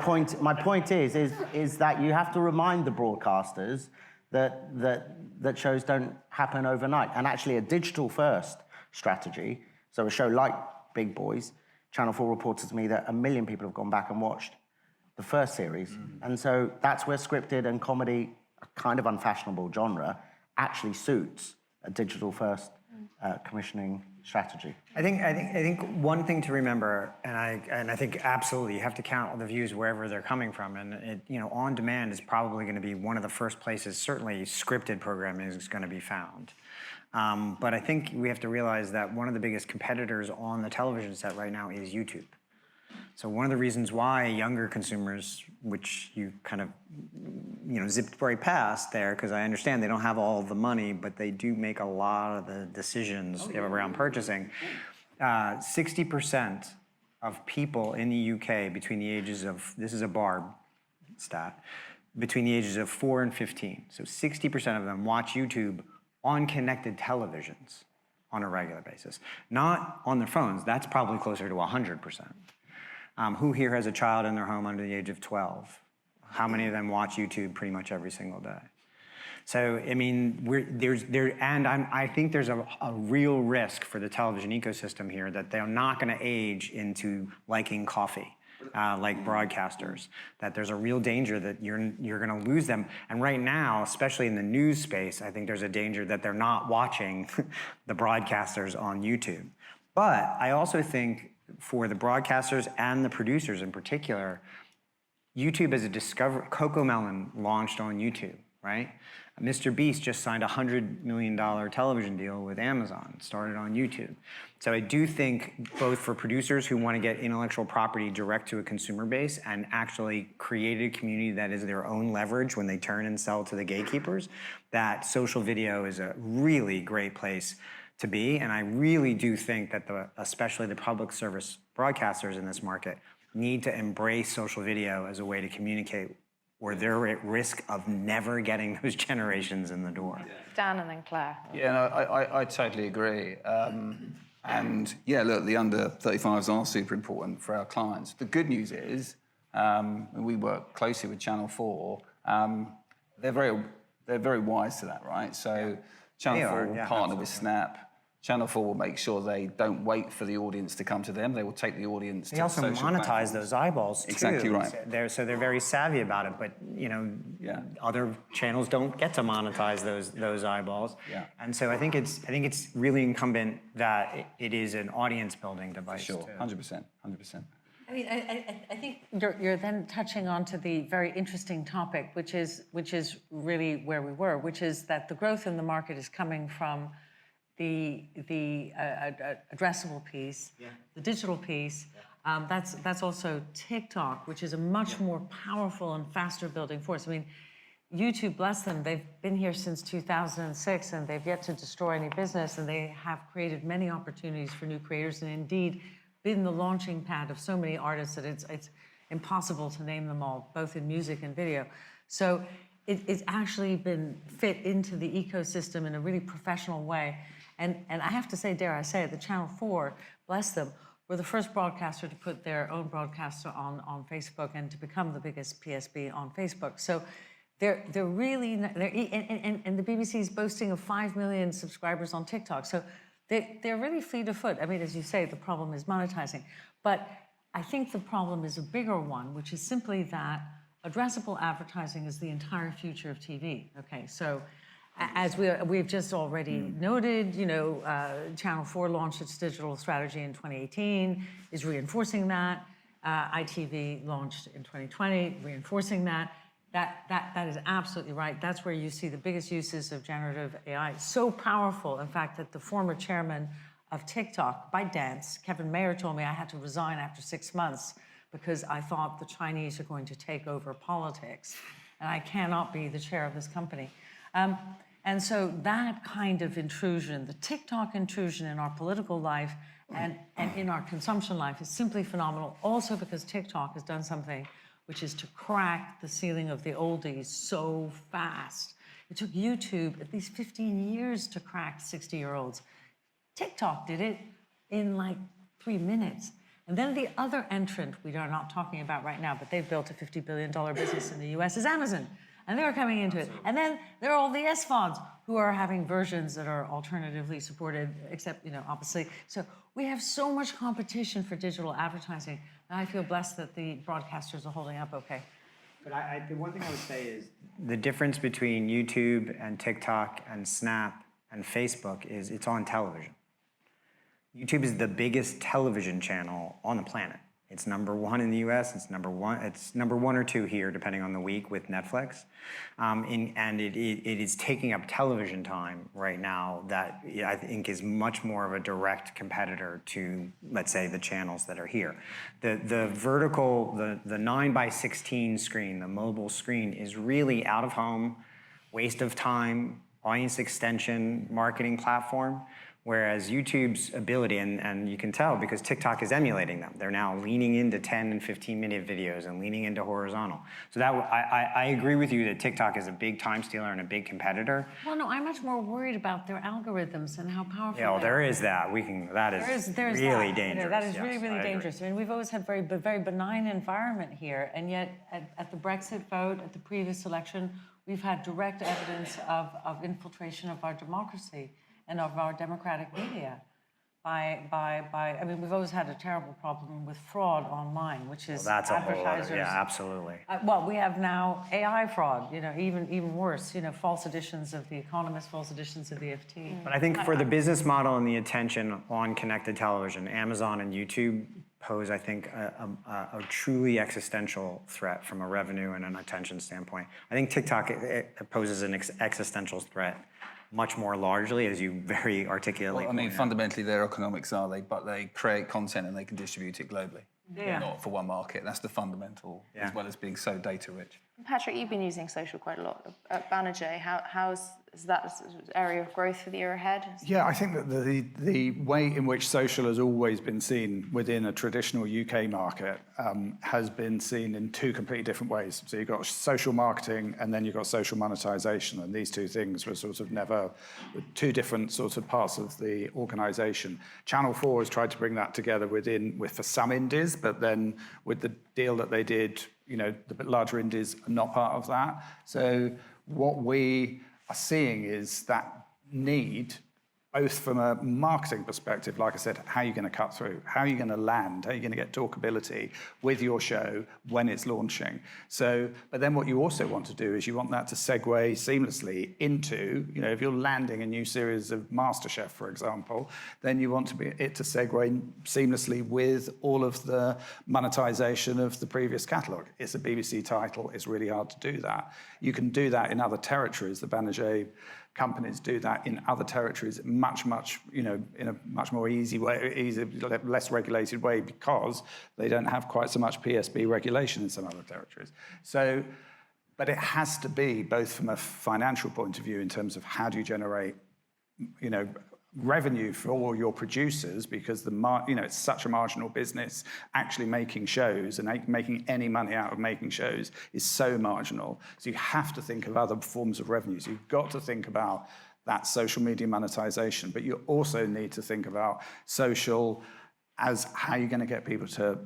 point is that you have to remind the broadcasters that shows don't happen overnight. And actually a digital first strategy, so a show like Big Boys, Channel 4 reported to me that 1 million people have gone back and watched the first series. And so that's where scripted and comedy, a kind of unfashionable genre, actually suits a digital-first commissioning strategy. I think one thing to remember, and I think absolutely you have to count all the views wherever they're coming from, and it, you know, on demand is probably going to be one of the first places. Certainly, scripted programming is going to be found. But I think we have to realize that one of the biggest competitors on the television set right now is YouTube. So one of the reasons why younger consumers, which you kind of, you know, zipped right past there, because I understand they don't have all the money, but they do make a lot of the decisions around purchasing. 60% of people in the UK between the ages of, this is a Barb stat, between the ages of 4 and 15. So 60% of them watch YouTube on connected televisions on a regular basis. Not on their phones, that's probably closer to 100%. Who here has a child in their home under the age of 12? How many of them watch YouTube pretty much every single day? So, I mean, I think there's a real risk for the television ecosystem here that they're not going to age into liking coffee. Like broadcasters, that there's a real danger that you're going to lose them. And right now, especially in the news space, I think there's a danger that they're not watching the broadcasters on YouTube. But I also think for the broadcasters and the producers in particular, YouTube as a discovery, Cocomelon launched on YouTube, right? Mr. Beast just signed a $100 million television deal with Amazon, started on YouTube. So I do think both for producers who want to get intellectual property direct to a consumer base and actually create a community that is their own leverage when they turn and sell to the gatekeepers, that social video is a really great place to be. And I really do think that especially the public service broadcasters in this market need to embrace social video as a way to communicate, or they're at risk of never getting those generations in the door. Dan and then Claire. Yeah, no, I totally agree. And yeah, look, the under 35s are super important for our clients. The good news is, we work closely with Channel 4. They're very wise to that, right? So Channel 4 will partner with Snap. Channel 4 will make sure they don't wait for the audience to come to them. They will take the audience to social platforms. They also monetize those eyeballs too. Exactly right. So they're very savvy about it. But other channels don't get to monetize those eyeballs. Yeah. And so I think it's really incumbent that it is an audience building device. For sure, too. 100%. I mean, I think you're then touching on to the very interesting topic, which is really where we were, which is that the growth in the market is coming from the addressable piece, the digital piece. That's also TikTok, which is a much more powerful and faster building force. I mean, YouTube, bless them, they've been here since 2006 and they've yet to destroy any business, and they have created many opportunities for new creators and indeed been the launching pad of so many artists that it's impossible to name them all, both in music and video. So it's actually been fit into the ecosystem in a really professional way. And I have to say, dare I say it, the Channel 4, bless them, were the first broadcaster to put their own broadcaster on Facebook and to become the biggest PSB on Facebook. So they're really, and the BBC is boasting of 5 million subscribers on TikTok. So they're really fleet of foot. I mean, as you say, the problem is monetizing. But I think the problem is a bigger one, which is simply that addressable advertising is the entire future of TV. Okay, so as we've just already noted, Channel 4 launched its digital strategy in 2018, is reinforcing that. ITV launched in 2020, reinforcing that. That is absolutely right. That's where you see the biggest uses of generative AI. So powerful, in fact, that the former chairman of TikTok, ByteDance, Kevin Mayer, told me I had to resign after 6 months because I thought the Chinese are going to take over politics, and I cannot be the chair of this company. And so that kind of intrusion, the TikTok intrusion in our political life and in our consumption life is simply phenomenal. Also because TikTok has done something which is to crack the ceiling of the oldies so fast. It took YouTube at least 15 years to crack 60-year-olds. TikTok did it in like 3 minutes. And then the other entrant we are not talking about right now, but they've built a $50 billion business in the US, is Amazon. And they're coming into it. And then there are all the SVODs who are having versions that are alternatively supported, except, obviously. So we have so much competition for digital advertising. And I feel blessed that the broadcasters are holding up okay. But the one thing I would say is the difference between YouTube and TikTok and Snap and Facebook is it's on television. YouTube is the biggest television channel on the planet. It's #1 in the US, it's number one or two here, depending on the week with Netflix. And it is taking up television time right now that I think is much more of a direct competitor to, let's say, the channels that are here. The vertical, the 9:16 screen, the mobile screen is really out of home, waste of time, audience extension, marketing platform. Whereas YouTube's ability, and you can tell because TikTok is emulating them. They're now leaning into 10 and 15-minute videos and leaning into horizontal. So that I agree with you that TikTok is a big time stealer and a big competitor. Well, no, I'm much more worried about their algorithms and how powerful. Yeah, well, there is that. That is really dangerous. That is really, really dangerous. I mean, we've always had very benign environment here, and yet at the Brexit vote, at the previous election, we've had direct evidence of infiltration of our democracy and of our democratic media I mean, we've always had a terrible problem with fraud online, which is that's advertisers. A whole other, yeah, absolutely. Well, we have now AI fraud, even worse, false editions of The Economist, false editions of the FT. But I think for the business model and the attention on connected television, Amazon and YouTube pose, I think, a truly existential threat from a revenue and an attention standpoint. I think TikTok it poses an existential threat much more largely, as you very articulately. Well, I mean, fundamentally, their economics are but they create content and they can distribute it globally. Yeah. Not for one market. That's the fundamental, as well as being so data rich. Patrick, you've been using social quite a lot at Banijay. How's that area of growth for the year ahead? Yeah, I think that the way in which social has always been seen within a traditional UK market has been seen in two completely different ways. So you've got social marketing and then you've got social monetization, and these two things were sort of never two different sorts of parts of the organisation. Channel 4 has tried to bring that together for some indies, but then with the deal that they did, the larger indies are not part of that. So what we are seeing is that need, both from a marketing perspective, like I said, how are you going to cut through? How are you going to land? How are you going to get talkability with your show when it's launching? So, but then what you also want to do is you want that to segue seamlessly into, if you're landing a new series of MasterChef, for example, then you want it to segue seamlessly with all of the monetization of the previous catalogue. It's a BBC title. It's really hard to do that. You can do that in other territories. The Banijay companies do that in other territories much, in a much more easy way, less regulated way, because they don't have quite so much PSB regulation in some other territories. So, but it has to be both from a financial point of view in terms of how do you generate, revenue for all your producers, because it's such a marginal business. Actually making shows and making any money out of making shows is so marginal. So you have to think of other forms of revenues. You've got to think about that social media monetization, but you also need to think about social as how you're going to get people to,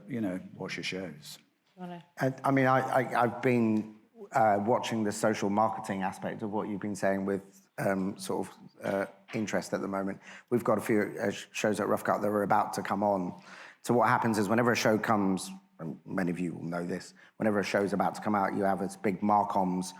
watch your shows. I mean, I've been watching the social marketing aspect of what you've been saying with interest at the moment. We've got a few shows at Roughcut that are about to come on. So what happens is whenever a show comes, and many of you will know this, whenever a show is about to come out, you have this big Marcoms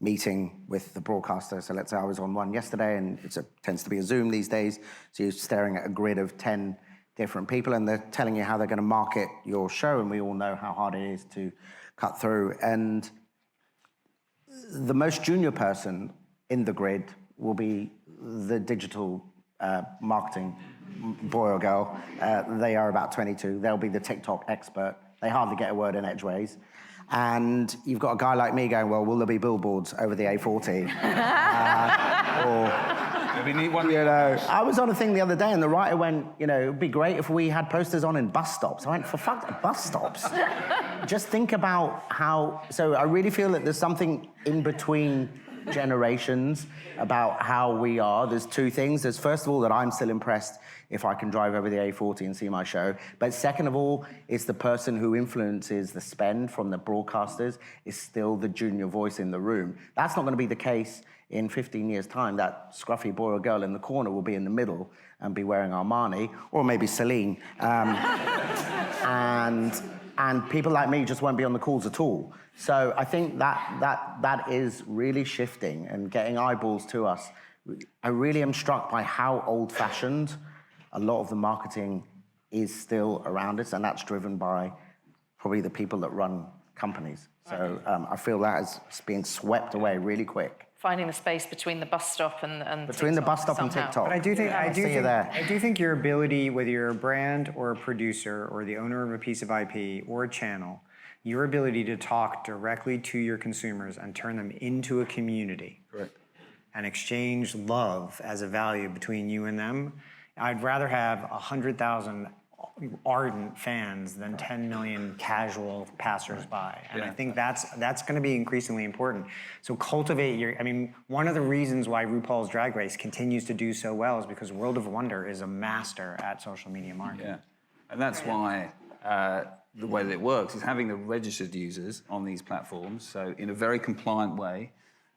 meeting with the broadcaster. So let's say I was on one yesterday, and it tends to be a Zoom these days. So you're staring at a grid of 10 different people, and they're telling you how they're going to market your show, and we all know how hard it is to cut through. And the most junior person in the grid will be the digital marketing boy or girl. They are about 22. They'll be the TikTok expert. They hardly get a word in edgeways. And you've got a guy like me going, well, will there be billboards over the A40? I was on a thing the other day and the writer went, it would be great if we had posters on in bus stops. I went, for fuck, bus stops? Just think about how... So I really feel that there's something in between generations about how we are. There's two things. There's first of all that I'm still impressed if I can drive over the A40 and see my show. But second of all, it's the person who influences the spend from the broadcasters is still the junior voice in the room. That's not going to be the case in 15 years' time. That scruffy boy or girl in the corner will be in the middle and be wearing Armani, or maybe Celine. And people like me just won't be on the calls at all. So I think that is really shifting and getting eyeballs to us. I really am struck by how old-fashioned a lot of the marketing is still around us, and that's driven by probably the people that run companies. So I feel that is being swept away really quick. Finding the space between the bus stop and between TikTok the bus stop somehow. and TikTok. But I do think your ability, whether you're a brand or a producer or the owner of a piece of IP or a channel, your ability to talk directly to your consumers and turn them into a community. Correct. And exchange love as a value between you and them I'd rather have 100,000 ardent fans than 10 million casual passersby. And I think that's going to be increasingly important. So cultivate your, I mean, one of the reasons why RuPaul's Drag Race continues to do so well is because World of Wonder is a master at social media marketing. Yeah, and that's why the way that it works is having the registered users on these platforms, so in a very compliant way,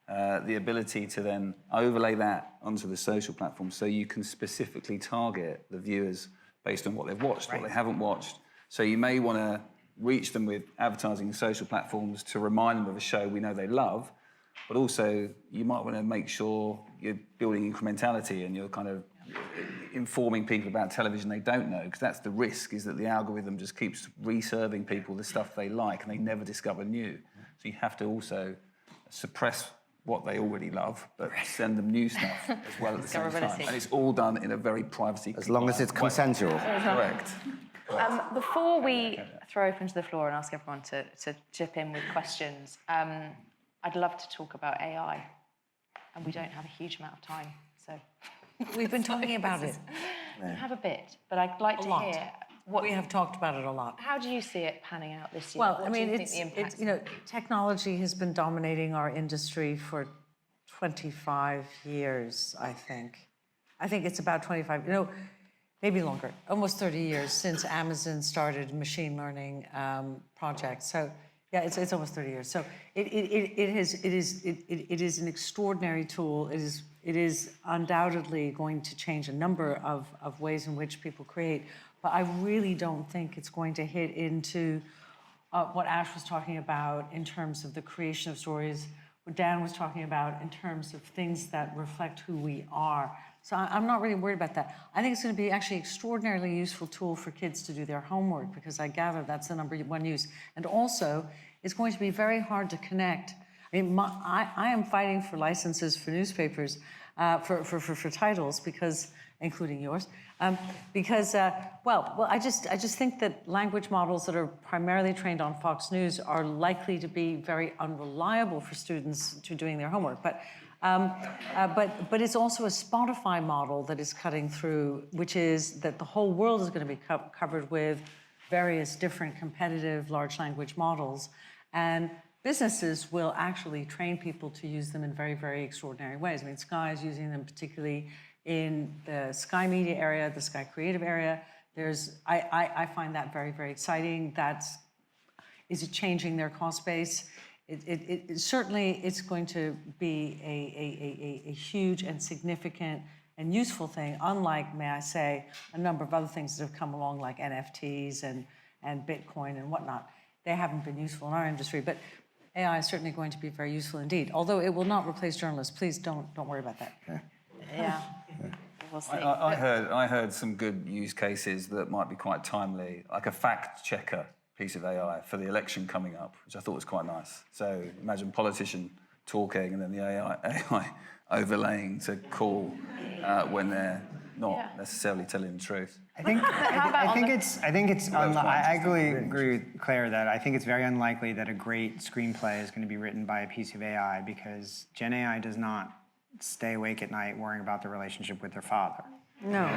the ability to then overlay that onto the social platform so you can specifically target the viewers based on what they've watched, what they haven't watched. So you may want to reach them with advertising and social platforms to remind them of a show we know they love, but also you might want to make sure you're building incrementality and you're kind of informing people about television they don't know, because that's the risk, is that the algorithm just keeps reserving people the stuff they like and they never discover new. So you have to also suppress what they already love, but send them new stuff as well at the same time. And it's all done in a very privacy. As long as it's consensual. Correct. Before we throw open to the floor and ask everyone to chip in with questions, I'd love to talk about AI, and we don't have a huge amount of time, so... We've been talking about it. We have a bit, but I'd like to hear... We have talked about it a lot. How do you see it panning out this year? Well, I mean, it's you know, technology has been dominating our industry for 25 years, I think. I think it's about 25, you know, maybe longer, almost 30 years since Amazon started machine learning projects. So yeah, it's almost 30 years. So it is an extraordinary tool. It is undoubtedly going to change a number of ways in which people create. But I really don't think it's going to hit into what Ash was talking about in terms of the creation of stories, what Dan was talking about in terms of things that reflect who we are. So I'm not really worried about that. I think it's going to be actually an extraordinarily useful tool for kids to do their homework, because I gather that's the #1 use. And also, it's going to be very hard to connect. I mean, I am fighting for licenses for newspapers, for titles, because, including yours, because I just think that language models that are primarily trained on Fox News are likely to be very unreliable for students to doing their homework. But it's also a Spotify model that is cutting through, which is that the whole world is going to be covered with various different competitive large language models, and businesses will actually train people to use them in very, very extraordinary ways. I mean, Sky is using them particularly in the Sky Media area, the Sky Creative area. I find that very, very exciting. Is it changing their cost base? It certainly, it's going to be a huge and significant and useful thing, unlike, may I say, a number of other things that have come along, like NFTs and Bitcoin and whatnot. They haven't been useful in our industry, but AI is certainly going to be very useful indeed, although it will not replace journalists. Please don't worry about that. Yeah. We'll see. I heard some good use cases that might be quite timely, like a fact checker piece of AI for the election coming up, which I thought was quite nice. So imagine politician talking and then the AI overlaying to call when they're not necessarily telling the truth. I agree with Claire that I think it's very unlikely that a great screenplay is going to be written by a piece of AI, because Gen AI does not stay awake at night worrying about the relationship with their father. No.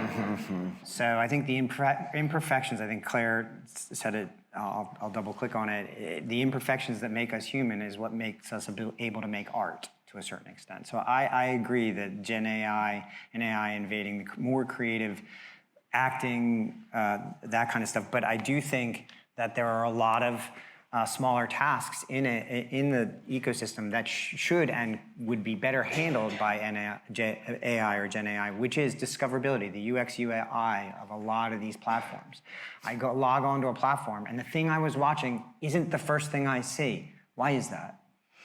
So I think the imperfections, I think Claire said it, I'll double click on it. The imperfections that make us human is what makes us able to make art to a certain extent. So I agree that Gen AI and AI invading the more creative acting, that kind of stuff. But I do think that there are a lot of smaller tasks in the ecosystem that should and would be better handled by AI or Gen AI, which is discoverability, the UX UI of a lot of these platforms. I log onto a platform, and the thing I was watching isn't the first thing I see. Why is that?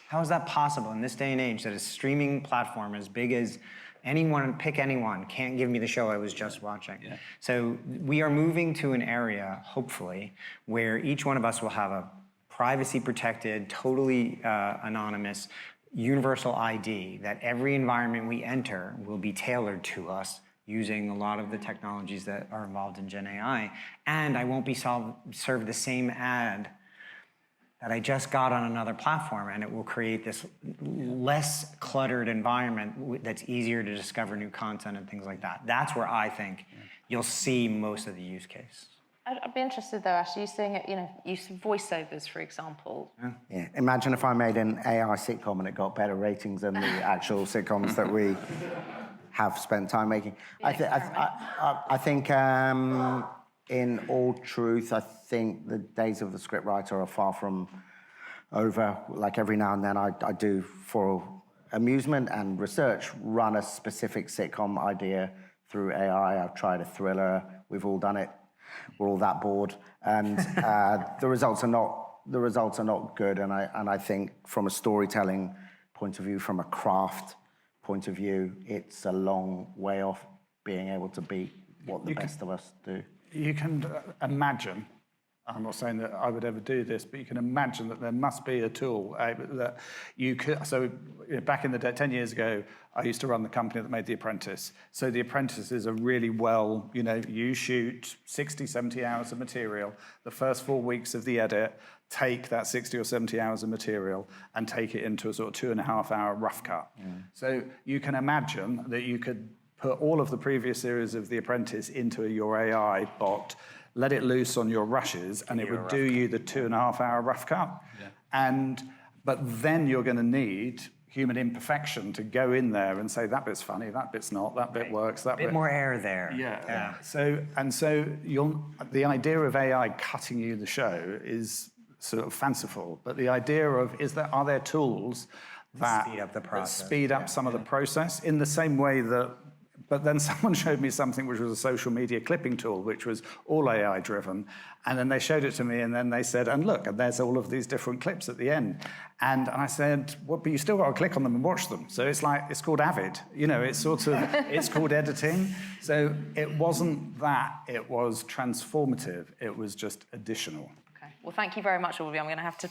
How is that possible in this day and age that a streaming platform as big as anyone, pick anyone, can't give me the show I was just watching? Yeah. So we are moving to an area, hopefully, where each one of us will have a privacy-protected, totally anonymous, universal ID, that every environment we enter will be tailored to us using a lot of the technologies that are involved in Gen AI, and I won't be served the same ad that I just got on another platform, and it will create this less cluttered environment that's easier to discover new content and things like that. That's where I think you'll see most of the use case. I'd be interested though, Ash, are you seeing it, use of voiceovers, for example? Yeah. Imagine if I made an AI sitcom and it got better ratings than the actual sitcoms that we have spent time making. I think, in all truth, I think the days of the scriptwriter are far from over. Like every now and then I do, for amusement and research, run a specific sitcom idea through AI. I've tried a thriller. We've all done it. We're all that bored, and the results are not good. And I think from a storytelling point of view, from a craft point of view, it's a long way off being able to beat what the best of us do. You can imagine, I'm not saying that I would ever do this, but you can imagine that there must be a tool that you could. So back in the day, 10 years ago, I used to run the company that made The Apprentice. So The Apprentice is a really well, you shoot 60, 70 hours of material. The first 4 weeks of the edit, take that 60 or 70 hours of material and take it into a sort of 2.5-hour rough cut. So you can imagine that you could put all of the previous series of The Apprentice into your AI bot, let it loose on your rushes, and it would do you the 2.5-hour rough cut. Yeah. But then you're going to need human imperfection to go in there and say, that bit's funny, that bit's not, that bit works, that bit... more air there. Yeah. So the idea of AI cutting you the show is sort of fanciful, but the idea of, are there tools that speed up the process, that speed up some of the process in the same way that... But then someone showed me something which was a social media clipping tool, which was all AI driven. And then they showed it to me, and then they said, and look, and there's all of these different clips at the end. And I said, well, but you still got to click on them and watch them. So it's called Avid. It's sort of, it's called editing. So it wasn't that, it was transformative. It was just additional. Okay. Well, thank you very much, all of you. I'm going to have to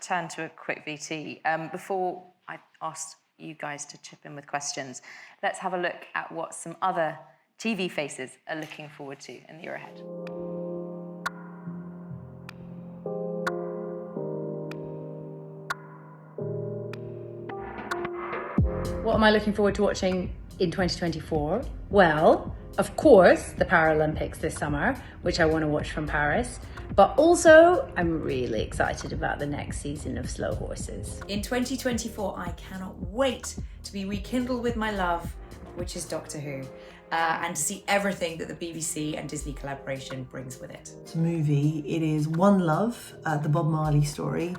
turn to a quick VT. Before I ask you guys to chip in with questions, let's have a look at what some other TV faces are looking forward to in the year ahead. What am I looking forward to watching in 2024? Well, of course, the Paralympics this summer, which I want to watch from Paris. But also, I'm really excited about the next season of Slow Horses. In 2024, I cannot wait to be rekindled with my love, which is Doctor Who, and to see everything that the BBC and Disney collaboration brings with it. It's a movie. It is One Love, the Bob Marley story.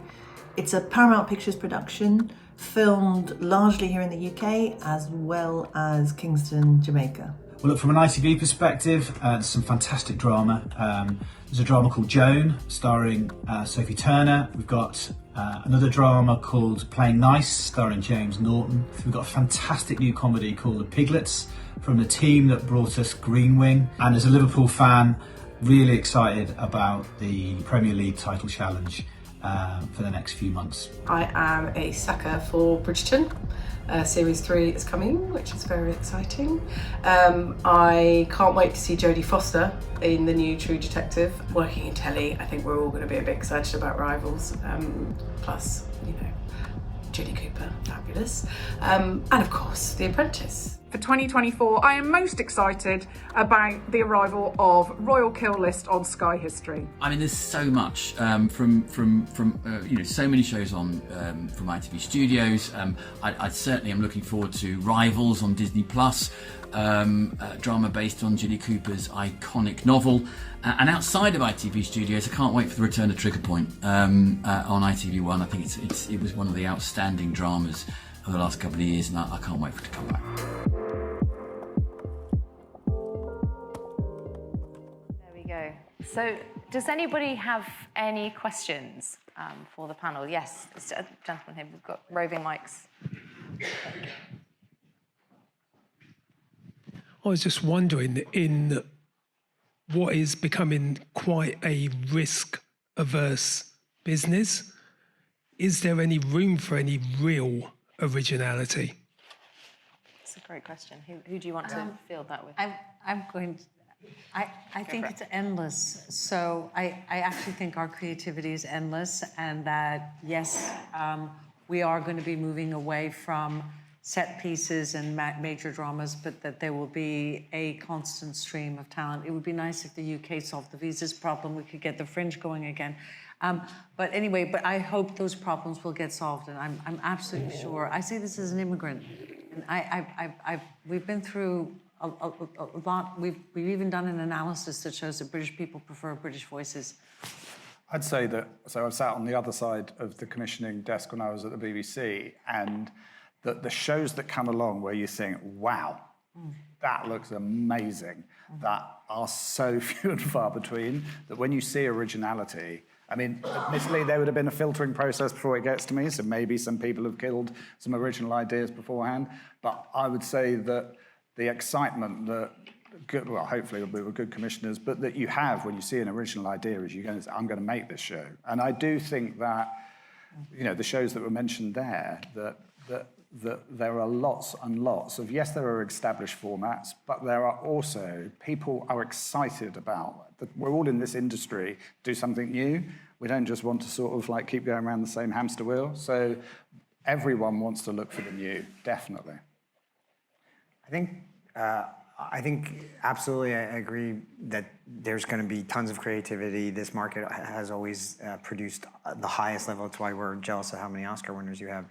It's a Paramount Pictures production, filmed largely here in the UK, as well as Kingston, Jamaica. Well, look, from an ITV perspective, there's some fantastic drama. There's a drama called Joan, starring Sophie Turner. We've got another drama called Playing Nice, starring James Norton. We've got a fantastic new comedy called The Piglets, from the team that brought us Green Wing. And as a Liverpool fan, really excited about the Premier League title challenge for the next few months. I am a sucker for Bridgerton. Series 3 is coming, which is very exciting. I can't wait to see Jodie Foster in the new True Detective. Working in telly, I think we're all going to be a bit excited about Rivals. Plus, Julie Cooper, fabulous. And of course, The Apprentice. For 2024, I am most excited about the arrival of Royal Kill List on Sky History. I mean, there's so much from so many shows on from ITV Studios. I certainly am looking forward to Rivals on Disney Plus, drama based on Julie Cooper's iconic novel. And outside of ITV Studios, I can't wait for the return of Trigger Point on ITV1. I think it was one of the outstanding dramas of the last couple of years, and I can't wait for it to come back. There we go. So, does anybody have any questions for the panel? Yes, gentleman here. We've got roving mics. I was just wondering, in what is becoming quite a risk-averse business, is there any room for any real originality? That's a great question. Who do you want to field that with? I'm going to, I think it's endless. So I actually think our creativity is endless, and that, yes, we are going to be moving away from set pieces and major dramas, but that there will be a constant stream of talent. It would be nice if the UK solved the visas problem. We could get the Fringe going again. But anyway, but I hope those problems will get solved, and I'm absolutely sure. I say this as an immigrant, and we've been through a lot. We've even done an analysis that shows that British people prefer British voices. I'd say that, so I sat on the other side of the commissioning desk when I was at the BBC, and the shows that come along where you think, wow, that looks amazing, that are so few and far between, that when you see Originality, I mean, admittedly, there would have been a filtering process before it gets to me, so maybe some people have killed some original ideas beforehand, but I would say that the excitement that, well, hopefully we were good commissioners, but that you have when you see an original idea is you're going to say, I'm going to make this show. And I do think that, you know, the shows that were mentioned there, that there are lots and lots of, yes, there are established formats, but there are also, people are excited about, that we're all in this industry, do something new. We don't just want to sort of like keep going around the same hamster wheel. So everyone wants to look for the new, definitely. I think absolutely, I agree that there's going to be tons of creativity. This market has always produced the highest level. That's why we're jealous of how many Oscar winners you have.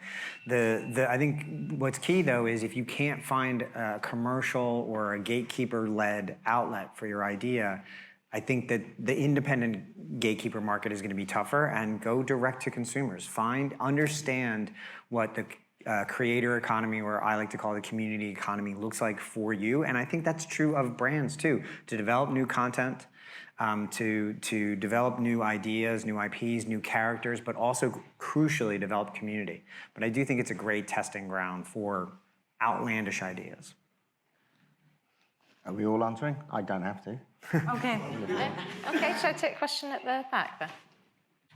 I think what's key, though, is if you can't find a commercial or a gatekeeper-led outlet for your idea, I think that the independent gatekeeper market is going to be tougher, and go direct to consumers. Understand what the creator economy, or I like to call it the community economy, looks like for you. And I think that's true of brands too, to develop new content, to develop new ideas, new IPs, new characters, but also crucially develop community. But I do think it's a great testing ground for outlandish ideas. Are we all answering? I don't have to. Okay. Okay, shall I take a question at the back then?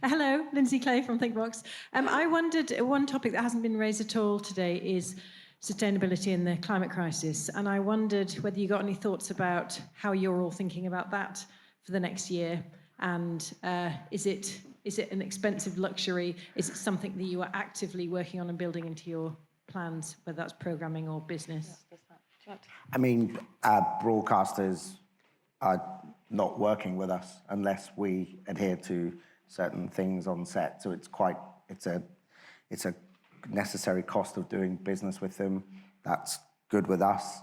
Hello, Lindsay Clay from ThinkBox. I wondered, one topic that hasn't been raised at all today is sustainability and the climate crisis. And I wondered whether you got any thoughts about how you're all thinking about that for the next year. And is it an expensive luxury? Is it something that you are actively working on and building into your plans, whether that's programming or business? I mean, broadcasters are not working with us unless we adhere to certain things on set. So it's a necessary cost of doing business with them. That's good with us.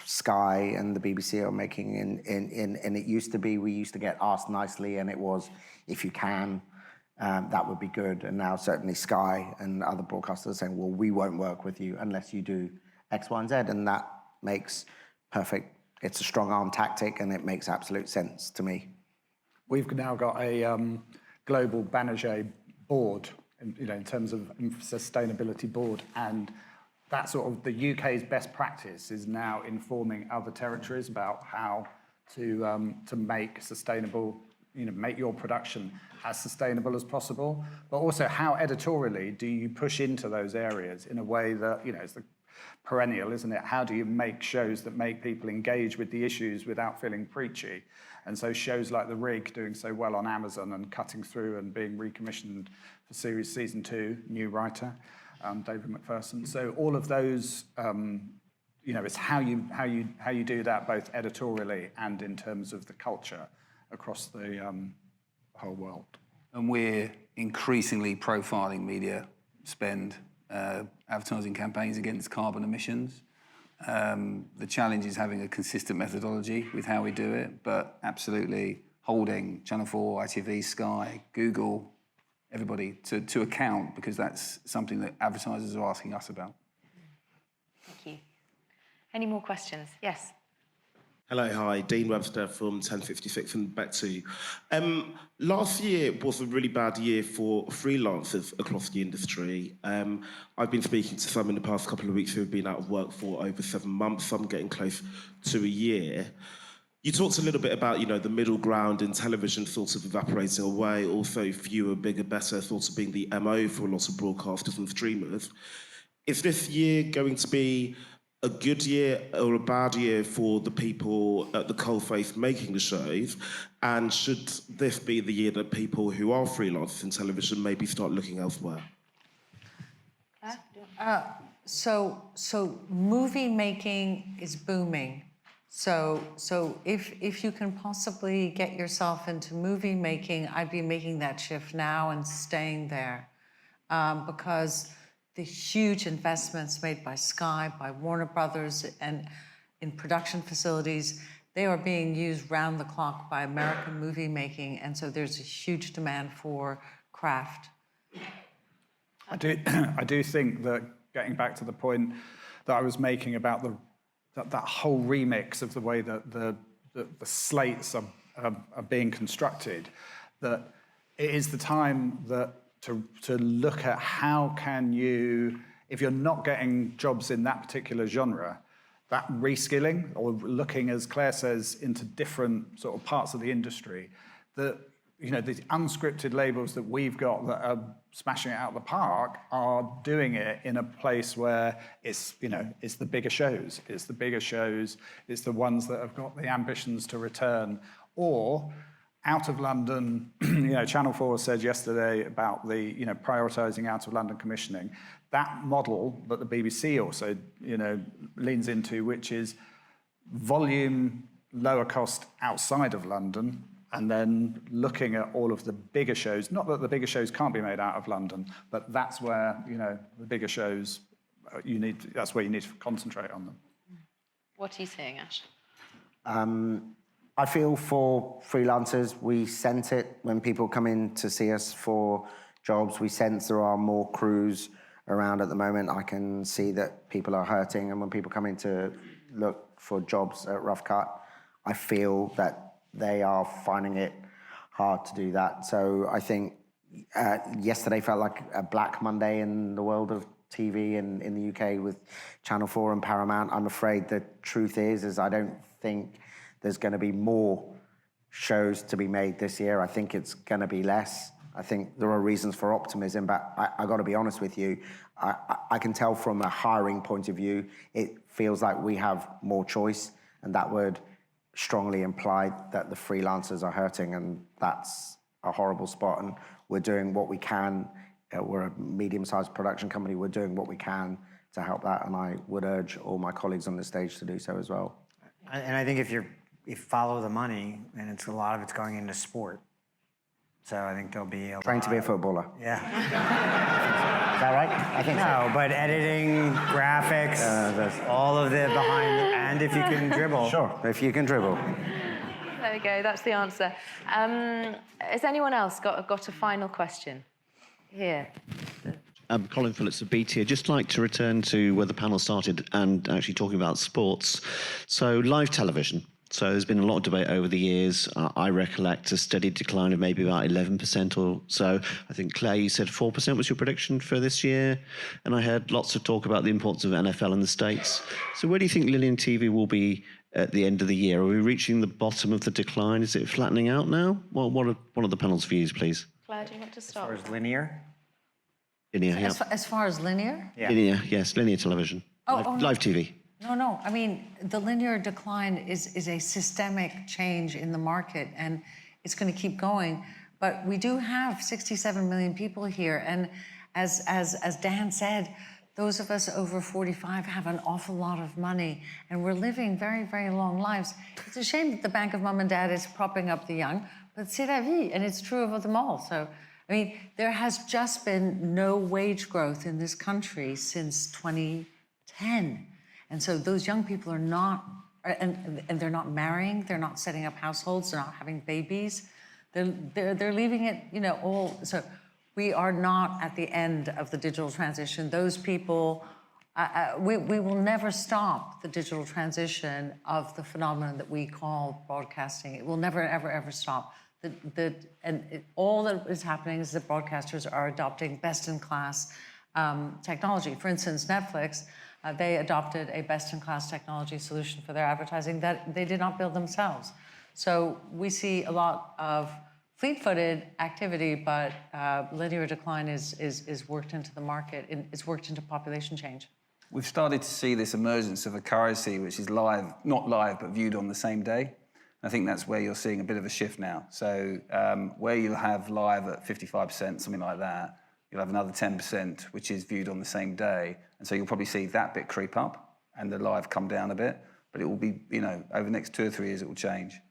Sky and the BBC are making and it used to be, we used to get asked nicely, and it was, if you can, that would be good. And now certainly Sky and other broadcasters are saying, well, we won't work with you unless you do X, Y, and Z. And that makes perfect, it's a strong arm tactic, and it makes absolute sense to me. We've now got a global Banijay board, in terms of sustainability board, and that sort of the UK's best practice is now informing other territories about how to make sustainable, make your production as sustainable as possible, but also how editorially do you push into those areas in a way that, it's the perennial, isn't it? How do you make shows that make people engage with the issues without feeling preachy? And so shows like The Rig doing so well on Amazon and cutting through and being recommissioned for season 2, new writer, David McPherson. So all of those, it's how you do that both editorially and in terms of the culture across the whole world. And we're increasingly profiling media spend, advertising campaigns against carbon emissions. The challenge is having a consistent methodology with how we do it, but absolutely holding Channel 4, ITV, Sky, Google, everybody to account, because that's something that advertisers are asking us about. Thank you. Any more questions? Yes. Hello, hi, Dean Webster from 1056 and back to you. Last year was a really bad year for freelancers across the industry. I've been speaking to some in the past couple of weeks who have been out of work for over 7 months, some getting close to a year. You talked a little bit about, the middle ground in television sort of evaporating away, also fewer, bigger, better sort of being the MO for a lot of broadcasters and streamers. Is this year going to be a good year or a bad year for the people at the coalface making the shows? And should this be the year that people who are freelancers in television maybe start looking elsewhere? So movie making is booming. So if you can possibly get yourself into movie making, I'd be making that shift now and staying there, because the huge investments made by Sky, by Warner Brothers, and in production facilities, they are being used round the clock by American movie making, and so there's a huge demand for craft. I do think that, getting back to the point that I was making about that whole remix of the way that the slates are being constructed, that it is the time that to look at how can you, if you're not getting jobs in that particular genre, that reskilling, or looking, as Claire says, into different sort of parts of the industry, that, you know, the unscripted labels that we've got that are smashing it out of the park are doing it in a place where it's, you know, it's the bigger shows. It's the bigger shows. It's the ones that have got the ambitions to return. Or out of London, you know, Channel 4 said yesterday about the, you know, prioritising out of London commissioning. That model that the BBC also, you know, leans into, which is volume, lower cost outside of London, and then looking at all of the bigger shows. Not that the bigger shows can't be made out of London, but that's where, you know, the bigger shows, that's where you need to concentrate on them. What are you saying, Ash? I feel for freelancers, we sense it when people come in to see us for jobs. We sense there are more crews around at the moment. I can see that people are hurting, and when people come in to look for jobs at Roughcut, I feel that they are finding it hard to do that. So I think yesterday felt like a Black Monday in the world of TV in the UK with Channel 4 and Paramount. I'm afraid the truth is I don't think there's going to be more shows to be made this year. I think it's going to be less. I think there are reasons for optimism, but I got to be honest with you. I can tell from a hiring point of view, it feels like we have more choice, and that would strongly imply that the freelancers are hurting, and that's a horrible spot. And we're doing what we can. We're a medium-sized production company. We're doing what we can to help that, and I would urge all my colleagues on the stage to do so as well. And I think if you follow the money, and it's a lot of it's going into sport. So I think there'll be Train to be a footballer. Yeah. Is that right? I think no, but editing, graphics, all of the behind, and if you can dribble. Sure, if you can dribble. There we go, that's the answer. Has anyone else got a final question? Here. Colin Phillips of BT. I'd just like to return to where the panel started and actually talking about sports. So live television. So there's been a lot of debate over the years. I recollect a steady decline of maybe about 11% or so. I think, Claire, you said 4% was your prediction for this year. And I heard lots of talk about the importance of NFL in the States. So where do you think linear TV will be at the end of the year? Are we reaching the bottom of the decline? Is it flattening out now? Well, what are the panel's views, please? Claire, do you want to start? As far as linear? Linear, yeah. As far as linear? Yeah. Linear, yes, linear television. Live TV. No. I mean, the linear decline is a systemic change in the market, and it's going to keep going. But we do have 67 million people here, and as Dan said, those of us over 45 have an awful lot of money, and we're living very, very long lives. It's a shame that the Bank of Mum and Dad is propping up the young, but c'est la vie, and it's true of them all. So, I mean, there has just been no wage growth in this country since 2010. And so those young people are not, and they're not marrying, they're not setting up households, they're not having babies. They're leaving it, you know, all. So we are not at the end of the digital transition. Those people, we will never stop the digital transition of the phenomenon that we call broadcasting. It will never, ever, ever stop. All that is happening is that broadcasters are adopting best-in-class technology. For instance, Netflix, they adopted a best-in-class technology solution for their advertising that they did not build themselves. So we see a lot of fleet-footed activity, but linear decline is worked into the market, it's worked into population change. We've started to see this emergence of a currency which is live, not live, but viewed on the same day. I think that's where you're seeing a bit of a shift now. So where you'll have live at 55%, something like that, you'll have another 10%, which is viewed on the same day. And so you'll probably see that bit creep up and the live come down a bit. But it will be, over the next 2 or 3 years, it will change.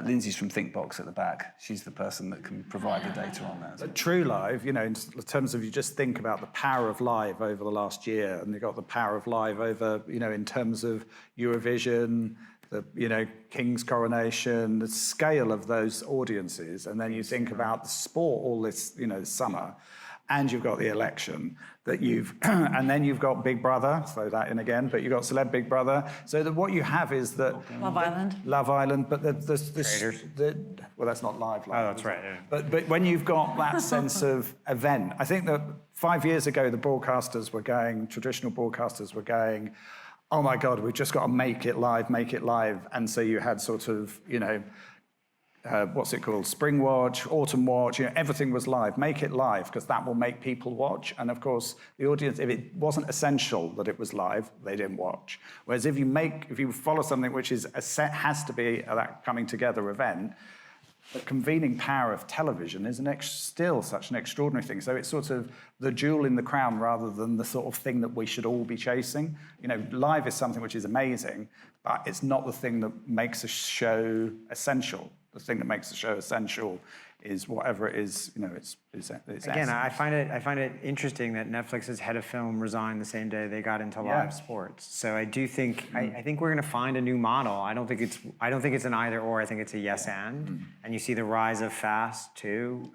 Lindsay's from ThinkBox at the back. She's the person that can provide the data on that. But True Live, in terms of you just think about the power of live over the last year, and you've got the power of live over, in terms of Eurovision, the, King's coronation, the scale of those audiences, and then you think about the sport all this, this summer, and you've got the election that and then you've got Big Brother, throw that in again, but you've got Celeb Big Brother. So that what you have is that... Love Island, but well, that's not live. Oh, that's right, yeah. But when you've got that sense of event, I think that 5 years ago, the broadcasters were going, traditional broadcasters were going, oh my God, we've just got to make it live. And so you had sort of, what's it called? Spring watch, autumn watch, everything was live. Make it live, because that will make people watch. And of course, the audience, if it wasn't essential that it was live, they didn't watch. Whereas if you follow something which is has to be that coming together event, the convening power of television is still such an extraordinary thing. So it's sort of the jewel in the crown rather than the sort of thing that we should all be chasing. Live is something which is amazing, but it's not the thing that makes a show essential. The thing that makes the show essential is whatever it is, it's Again, I find it interesting that Netflix's head of film resigned the same day they got into live sports. So I do think I think we're going to find a new model. I don't think it's an either or. I think it's a yes and. And you see the rise of fast too,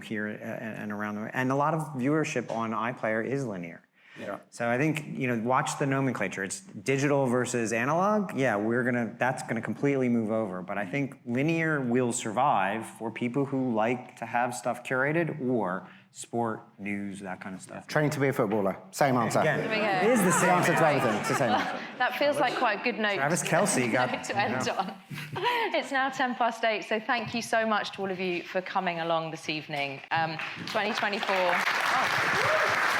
here and around the and a lot of viewership on iPlayer is linear. Yeah. So I think, watch the nomenclature. It's digital versus analog. Yeah, that's gonna completely move over. But I think linear will survive for people who like to have stuff curated or sport, news, that kind of stuff. Train to be a footballer. Same answer. Again, it is the same answer to everything. It's the same answer. That feels like quite a good note. Travis Kelce got to end on. It's now 8:10, so thank you so much to all of you for coming along this evening. 2024.